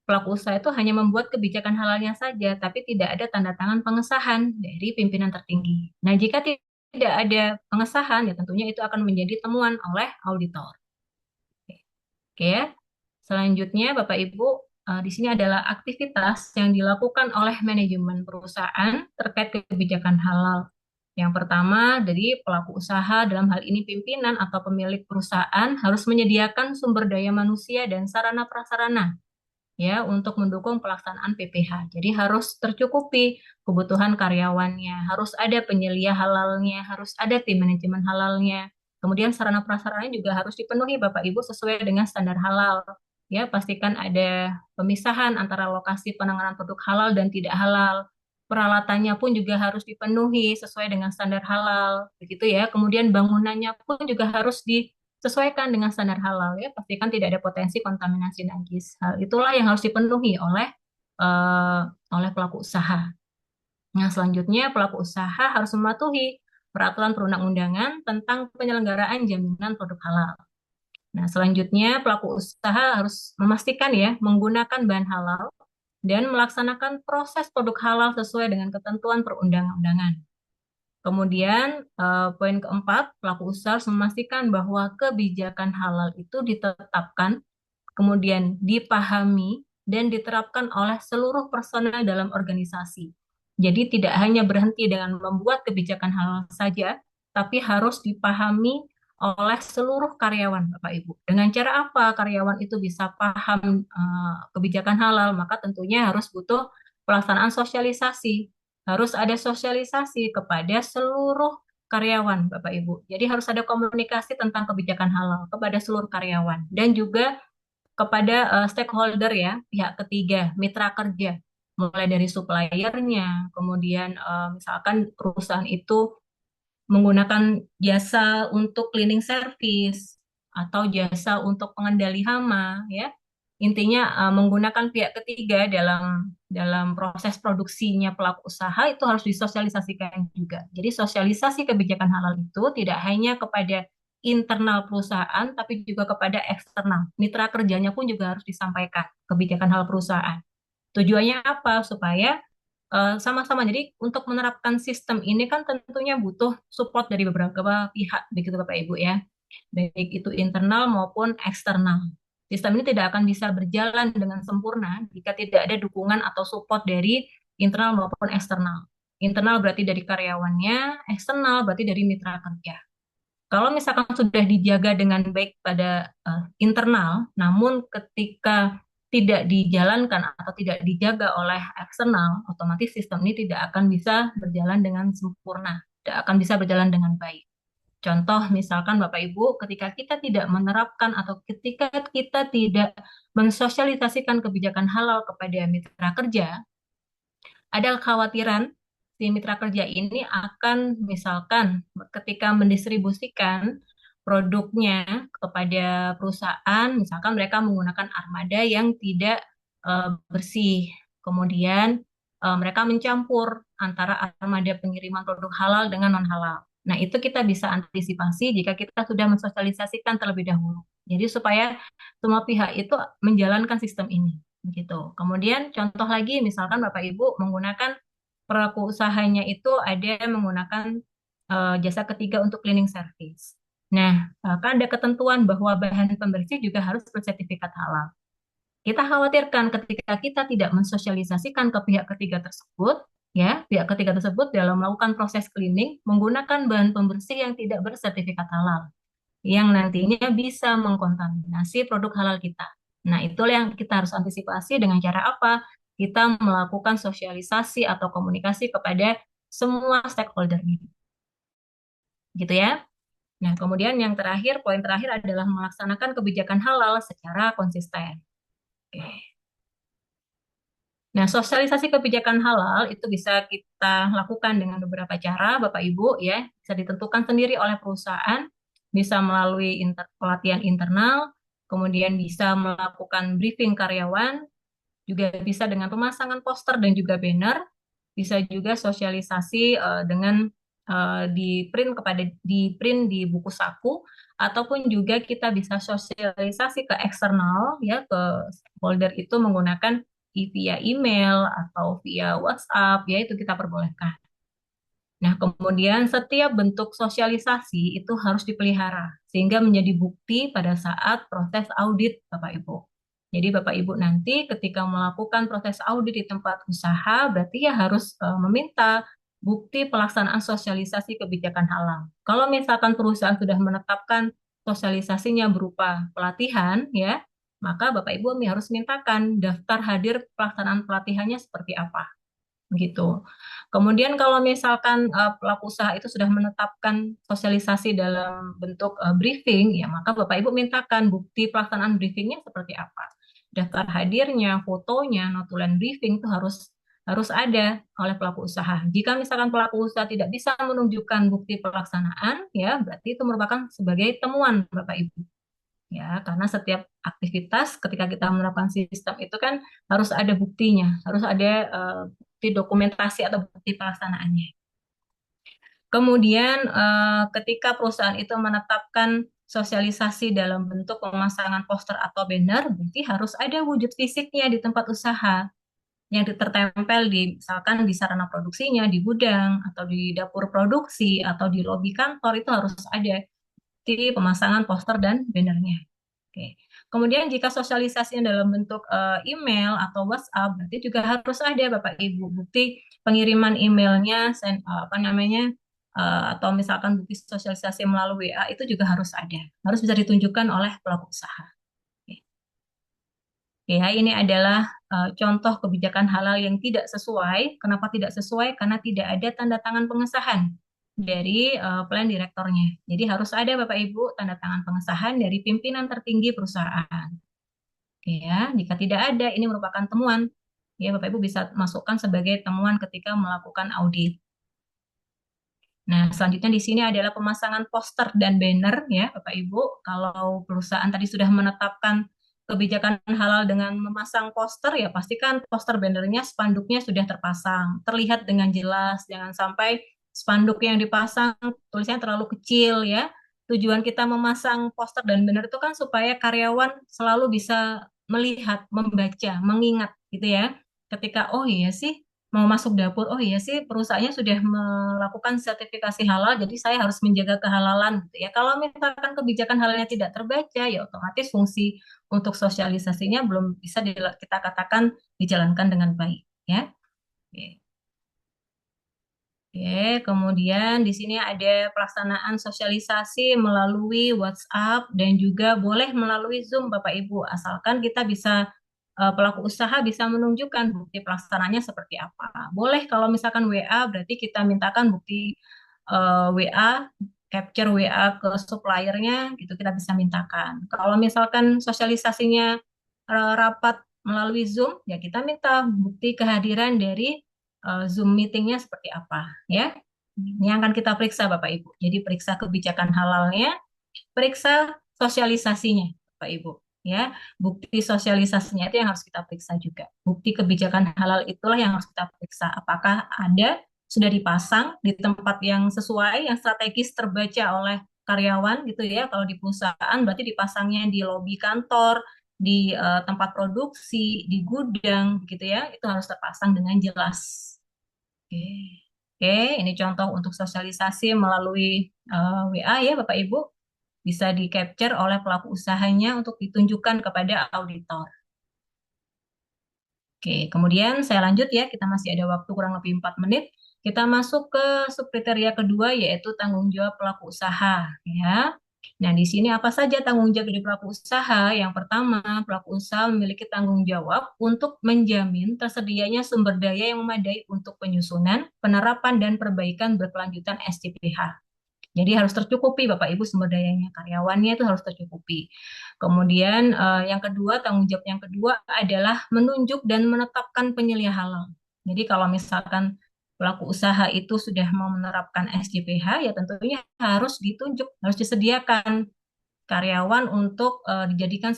pelaku usaha itu hanya membuat kebijakan halalnya saja, tapi tidak ada tanda tangan pengesahan dari pimpinan tertinggi. Nah, jika tidak ada pengesahan, ya tentunya itu akan menjadi temuan oleh auditor. Oke ya. Selanjutnya Bapak Ibu, di sini adalah aktivitas yang dilakukan oleh manajemen perusahaan terkait kebijakan halal. Yang pertama, dari pelaku usaha, dalam hal ini pimpinan atau pemilik perusahaan, harus menyediakan sumber daya manusia dan sarana prasarana ya untuk mendukung pelaksanaan PPH. Jadi harus tercukupi kebutuhan karyawannya, harus ada penyelia halalnya, harus ada tim manajemen halalnya. Kemudian sarana prasarana juga harus dipenuhi Bapak Ibu sesuai dengan standar halal. Ya, pastikan ada pemisahan antara lokasi penanganan produk halal dan tidak halal. Peralatannya pun juga harus dipenuhi sesuai dengan standar halal, begitu ya. Kemudian bangunannya pun juga harus disesuaikan dengan standar halal ya. Pastikan tidak ada potensi kontaminasi najis. Hal itulah yang harus dipenuhi oleh pelaku usaha. Nah, selanjutnya pelaku usaha harus mematuhi peraturan perundang-undangan tentang penyelenggaraan jaminan produk halal. Nah, selanjutnya pelaku usaha harus memastikan ya menggunakan bahan halal dan melaksanakan proses produk halal sesuai dengan ketentuan perundang-undangan. Kemudian poin keempat, pelaku usaha harus memastikan bahwa kebijakan halal itu ditetapkan, kemudian dipahami dan diterapkan oleh seluruh personel dalam organisasi. Jadi tidak hanya berhenti dengan membuat kebijakan halal saja, tapi harus dipahami oleh seluruh karyawan, Bapak Ibu. Dengan cara apa karyawan itu bisa paham kebijakan halal? Maka tentunya harus butuh pelaksanaan sosialisasi. Harus ada sosialisasi kepada seluruh karyawan, Bapak Ibu. Jadi harus ada komunikasi tentang kebijakan halal kepada seluruh karyawan dan juga kepada stakeholder ya, pihak ketiga, mitra kerja mulai dari suppliernya, kemudian misalkan perusahaan itu menggunakan jasa untuk cleaning service atau jasa untuk pengendali hama, ya. Intinya menggunakan pihak ketiga dalam dalam proses produksinya pelaku usaha itu harus disosialisasikan juga. Jadi sosialisasi kebijakan halal itu tidak hanya kepada internal perusahaan, tapi juga kepada eksternal. Mitra kerjanya pun juga harus disampaikan kebijakan halal perusahaan. Tujuannya apa? Supaya sama-sama. Jadi untuk menerapkan sistem ini kan tentunya butuh support dari beberapa pihak, begitu Bapak Ibu ya. Baik itu internal maupun eksternal. Sistem ini tidak akan bisa berjalan dengan sempurna jika tidak ada dukungan atau support dari internal maupun eksternal. Internal berarti dari karyawannya, eksternal berarti dari mitra kerja. Kalau misalkan sudah dijaga dengan baik pada internal, namun ketika tidak dijalankan atau tidak dijaga oleh eksternal, otomatis sistem ini tidak akan bisa berjalan dengan sempurna, tidak akan bisa berjalan dengan baik. Contoh misalkan Bapak Ibu, ketika kita tidak menerapkan atau ketika kita tidak mensosialisasikan kebijakan halal kepada mitra kerja, ada kekhawatiran si mitra kerja ini akan misalkan ketika mendistribusikan produknya kepada perusahaan, misalkan mereka menggunakan armada yang tidak bersih. Kemudian mereka mencampur antara armada pengiriman produk halal dengan non halal. Nah, itu kita bisa antisipasi jika kita sudah mensosialisasikan terlebih dahulu. Jadi supaya semua pihak itu menjalankan sistem ini gitu. Kemudian contoh lagi misalkan Bapak Ibu menggunakan pelaku usahanya itu ada menggunakan jasa ketiga untuk cleaning service. Nah, kan ada ketentuan bahwa bahan pembersih juga harus bersertifikat halal. Kita khawatirkan ketika kita tidak mensosialisasikan ke pihak ketiga tersebut, ya, pihak ketiga tersebut dalam melakukan proses cleaning menggunakan bahan pembersih yang tidak bersertifikat halal, yang nantinya bisa mengkontaminasi produk halal kita. Nah, itulah yang kita harus antisipasi dengan cara apa? Kita melakukan sosialisasi atau komunikasi kepada semua stakeholder ini. Gitu ya. Nah, kemudian yang terakhir, poin terakhir adalah melaksanakan kebijakan halal secara konsisten. Oke. Nah, sosialisasi kebijakan halal itu bisa kita lakukan dengan beberapa cara, Bapak Ibu, ya. Bisa ditentukan sendiri oleh perusahaan, bisa melalui pelatihan internal, kemudian bisa melakukan briefing karyawan, juga bisa dengan pemasangan poster dan juga banner, bisa juga sosialisasi dengan di print di buku saku, ataupun juga kita bisa sosialisasi ke eksternal ya ke stakeholder itu menggunakan via email atau via WhatsApp ya itu kita perbolehkan. Nah, kemudian setiap bentuk sosialisasi itu harus dipelihara sehingga menjadi bukti pada saat proses audit Bapak Ibu. Jadi Bapak Ibu nanti ketika melakukan proses audit di tempat usaha berarti ya harus meminta bukti pelaksanaan sosialisasi kebijakan halal. Kalau misalkan perusahaan sudah menetapkan sosialisasinya berupa pelatihan ya, maka Bapak Ibu harus mintakan daftar hadir pelaksanaan pelatihannya seperti apa. Begitu. Kemudian kalau misalkan pelaku usaha itu sudah menetapkan sosialisasi dalam bentuk briefing, ya maka Bapak Ibu mintakan bukti pelaksanaan briefingnya seperti apa. Daftar hadirnya, fotonya, notulen briefing itu harus ada oleh pelaku usaha. Jika misalkan pelaku usaha tidak bisa menunjukkan bukti pelaksanaan, ya berarti itu merupakan sebagai temuan Bapak Ibu. Ya, karena setiap aktivitas ketika kita menerapkan sistem itu kan harus ada buktinya, harus ada bukti dokumentasi atau bukti pelaksanaannya. Kemudian ketika perusahaan itu menetapkan sosialisasi dalam bentuk pemasangan poster atau banner, berarti harus ada wujud fisiknya di tempat usaha yang tertempel di misalkan di sarana produksinya, di gudang atau di dapur produksi atau di lobi kantor itu harus ada di pemasangan poster dan bannernya. Oke. Kemudian jika sosialisasinya dalam bentuk email atau WhatsApp, berarti juga harus ada Bapak Ibu bukti pengiriman emailnya, apa namanya, atau misalkan bukti sosialisasi melalui WA itu juga harus ada, harus bisa ditunjukkan oleh pelaku usaha. Oke. Ya, ini adalah contoh kebijakan halal yang tidak sesuai. Kenapa tidak sesuai? Karena tidak ada tanda tangan pengesahan dari plan direktornya. Jadi harus ada Bapak Ibu tanda tangan pengesahan dari pimpinan tertinggi perusahaan. Oke ya, jika tidak ada ini merupakan temuan Ya, Bapak Ibu bisa masukkan sebagai temuan ketika melakukan audit. Nah, selanjutnya di sini adalah pemasangan poster dan banner ya, Bapak Ibu. Kalau perusahaan tadi sudah menetapkan kebijakan halal dengan memasang poster, ya pastikan poster bannernya, spanduknya sudah terpasang, terlihat dengan jelas. Jangan sampai spanduk yang dipasang tulisannya terlalu kecil ya. Tujuan kita memasang poster dan banner itu kan supaya karyawan selalu bisa melihat, membaca, mengingat gitu ya. Ketika oh iya sih mau masuk dapur, oh iya sih perusahaannya sudah melakukan sertifikasi halal, jadi saya harus menjaga kehalalan gitu ya. Kalau misalkan kebijakan halalnya tidak terbaca, ya otomatis fungsi untuk sosialisasinya belum bisa kita katakan dijalankan dengan baik ya. Oke. Oke, kemudian di sini ada pelaksanaan sosialisasi melalui WhatsApp dan juga boleh melalui Zoom Bapak Ibu, asalkan kita bisa pelaku usaha bisa menunjukkan bukti pelaksananya seperti apa. Boleh kalau misalkan WA berarti kita mintakan bukti WA, capture WA ke suppliernya gitu kita bisa mintakan. Kalau misalkan sosialisasinya rapat melalui Zoom, ya kita minta bukti kehadiran dari Zoom meetingnya seperti apa ya. Ini yang akan kita periksa Bapak Ibu. Jadi periksa kebijakan halalnya, periksa sosialisasinya Bapak Ibu ya. Bukti sosialisasinya itu yang harus kita periksa juga. Bukti kebijakan halal itulah yang harus kita periksa. Apakah ada sudah dipasang di tempat yang sesuai, yang strategis terbaca oleh karyawan gitu ya. Kalau di perusahaan berarti dipasangnya di lobi kantor, di tempat produksi, di gudang gitu ya. Itu harus terpasang dengan jelas. Oke. Oke, ini contoh untuk sosialisasi melalui WA ya Bapak Ibu. Bisa di-capture oleh pelaku usahanya untuk ditunjukkan kepada auditor. Oke, kemudian saya lanjut ya, kita masih ada waktu kurang lebih 4 menit. Kita masuk ke subkriteria kedua yaitu tanggung jawab pelaku usaha ya. Nah, di sini apa saja tanggung jawab dari pelaku usaha? Yang pertama, pelaku usaha memiliki tanggung jawab untuk menjamin tersedianya sumber daya yang memadai untuk penyusunan, penerapan, dan perbaikan berkelanjutan SCPH. Jadi harus tercukupi Bapak Ibu sumber dayanya, karyawannya itu harus tercukupi. Kemudian yang kedua, tanggung jawab yang kedua adalah menunjuk dan menetapkan penyelia halal. Jadi kalau misalkan pelaku usaha itu sudah mau menerapkan SJPH, ya tentunya harus ditunjuk, harus disediakan karyawan untuk dijadikan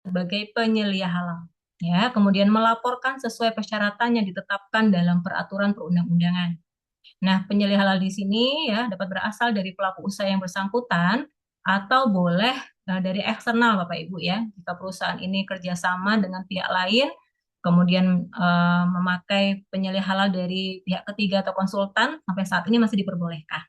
sebagai penyelia halal. Ya, kemudian melaporkan sesuai persyaratan yang ditetapkan dalam peraturan perundang-undangan. Nah, penyelia halal di sini ya dapat berasal dari pelaku usaha yang bersangkutan atau boleh dari eksternal Bapak Ibu ya. Jika perusahaan ini kerjasama dengan pihak lain, kemudian memakai penyelia halal dari pihak ketiga atau konsultan, sampai saat ini masih diperbolehkan.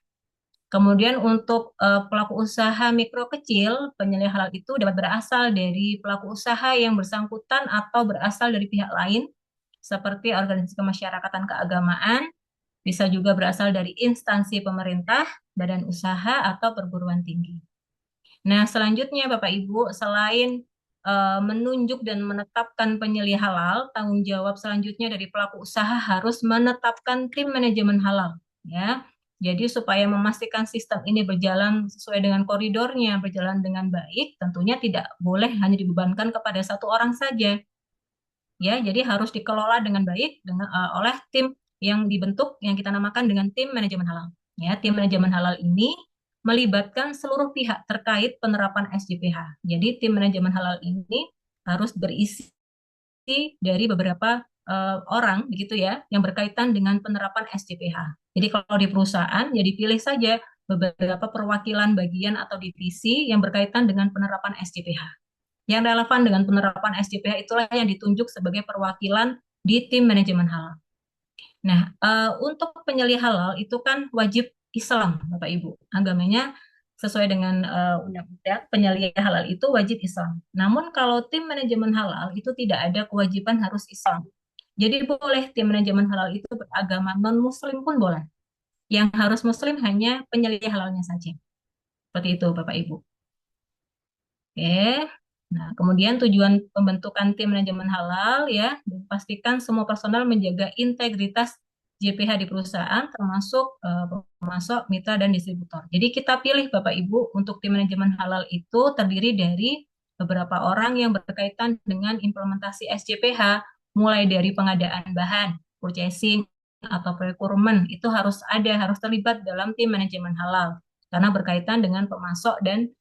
Kemudian untuk pelaku usaha mikro kecil, penyelia halal itu dapat berasal dari pelaku usaha yang bersangkutan atau berasal dari pihak lain, seperti organisasi kemasyarakatan keagamaan, bisa juga berasal dari instansi pemerintah, badan usaha, atau perguruan tinggi. Nah, selanjutnya Bapak Ibu, selain menunjuk dan menetapkan penyelia halal, tanggung jawab selanjutnya dari pelaku usaha harus menetapkan tim manajemen halal. Ya, jadi supaya memastikan sistem ini berjalan sesuai dengan koridornya, berjalan dengan baik, tentunya tidak boleh hanya dibebankan kepada satu orang saja. Ya, jadi harus dikelola dengan baik oleh tim yang dibentuk yang kita namakan dengan tim manajemen halal. Ya, tim manajemen halal ini melibatkan seluruh pihak terkait penerapan SJPH. Jadi tim manajemen halal ini harus berisi dari beberapa orang begitu ya yang berkaitan dengan penerapan SJPH. Jadi kalau di perusahaan ya dipilih saja beberapa perwakilan bagian atau divisi yang berkaitan dengan penerapan SJPH. Yang relevan dengan penerapan SJPH itulah yang ditunjuk sebagai perwakilan di tim manajemen halal. Nah, untuk penyelia halal itu kan wajib Islam, Bapak Ibu. Agamanya sesuai dengan undang-undang penyelia halal itu wajib Islam. Namun kalau tim manajemen halal itu tidak ada kewajiban harus Islam. Jadi boleh tim manajemen halal itu beragama non-Muslim pun boleh. Yang harus Muslim hanya penyelia halalnya saja. Seperti itu, Bapak Ibu. Oke. Nah, kemudian tujuan pembentukan tim manajemen halal ya, pastikan semua personal menjaga integritas JPH di perusahaan termasuk pemasok, mitra, dan distributor. Jadi kita pilih Bapak Ibu untuk tim manajemen halal itu terdiri dari beberapa orang yang berkaitan dengan implementasi SJPH, mulai dari pengadaan bahan, purchasing, atau procurement, itu harus terlibat dalam tim manajemen halal, karena berkaitan dengan pemasok dan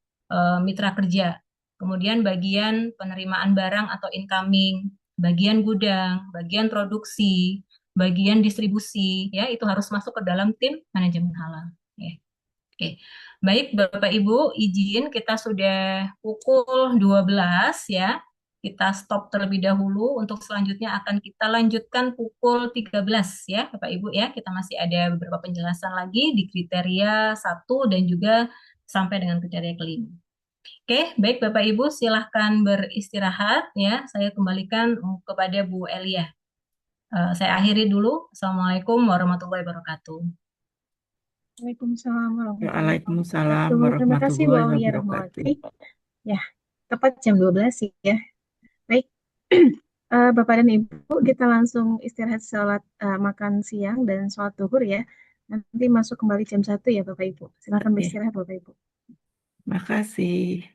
mitra kerja. Kemudian bagian penerimaan barang atau incoming, bagian gudang, bagian produksi, bagian distribusi, ya itu harus masuk ke dalam tim manajemen halal. Ya. Oke, baik Bapak Ibu, izin kita sudah pukul 12 ya. Kita stop terlebih dahulu. Untuk selanjutnya akan kita lanjutkan pukul 13 ya Bapak Ibu ya. Kita masih ada beberapa penjelasan lagi di kriteria 1 dan juga sampai dengan kriteria kelima. Oke, baik Bapak Ibu, silahkan beristirahat ya. Saya kembalikan kepada Bu Elia. Saya akhiri dulu. Assalamualaikum warahmatullahi wabarakatuh. Waalaikumsalam warahmatullahi Waalaikumsalam wabarakatuh. Terima kasih Bu warahmatullahi Aulia wabarakatuh. Rahmawati. Ya, tepat jam 12 sih ya. Baik, Bapak dan Ibu, kita langsung istirahat sholat makan siang dan sholat duhur ya. Nanti masuk kembali jam 1 ya Bapak Ibu. Silakan Oke, beristirahat Bapak Ibu. makasih.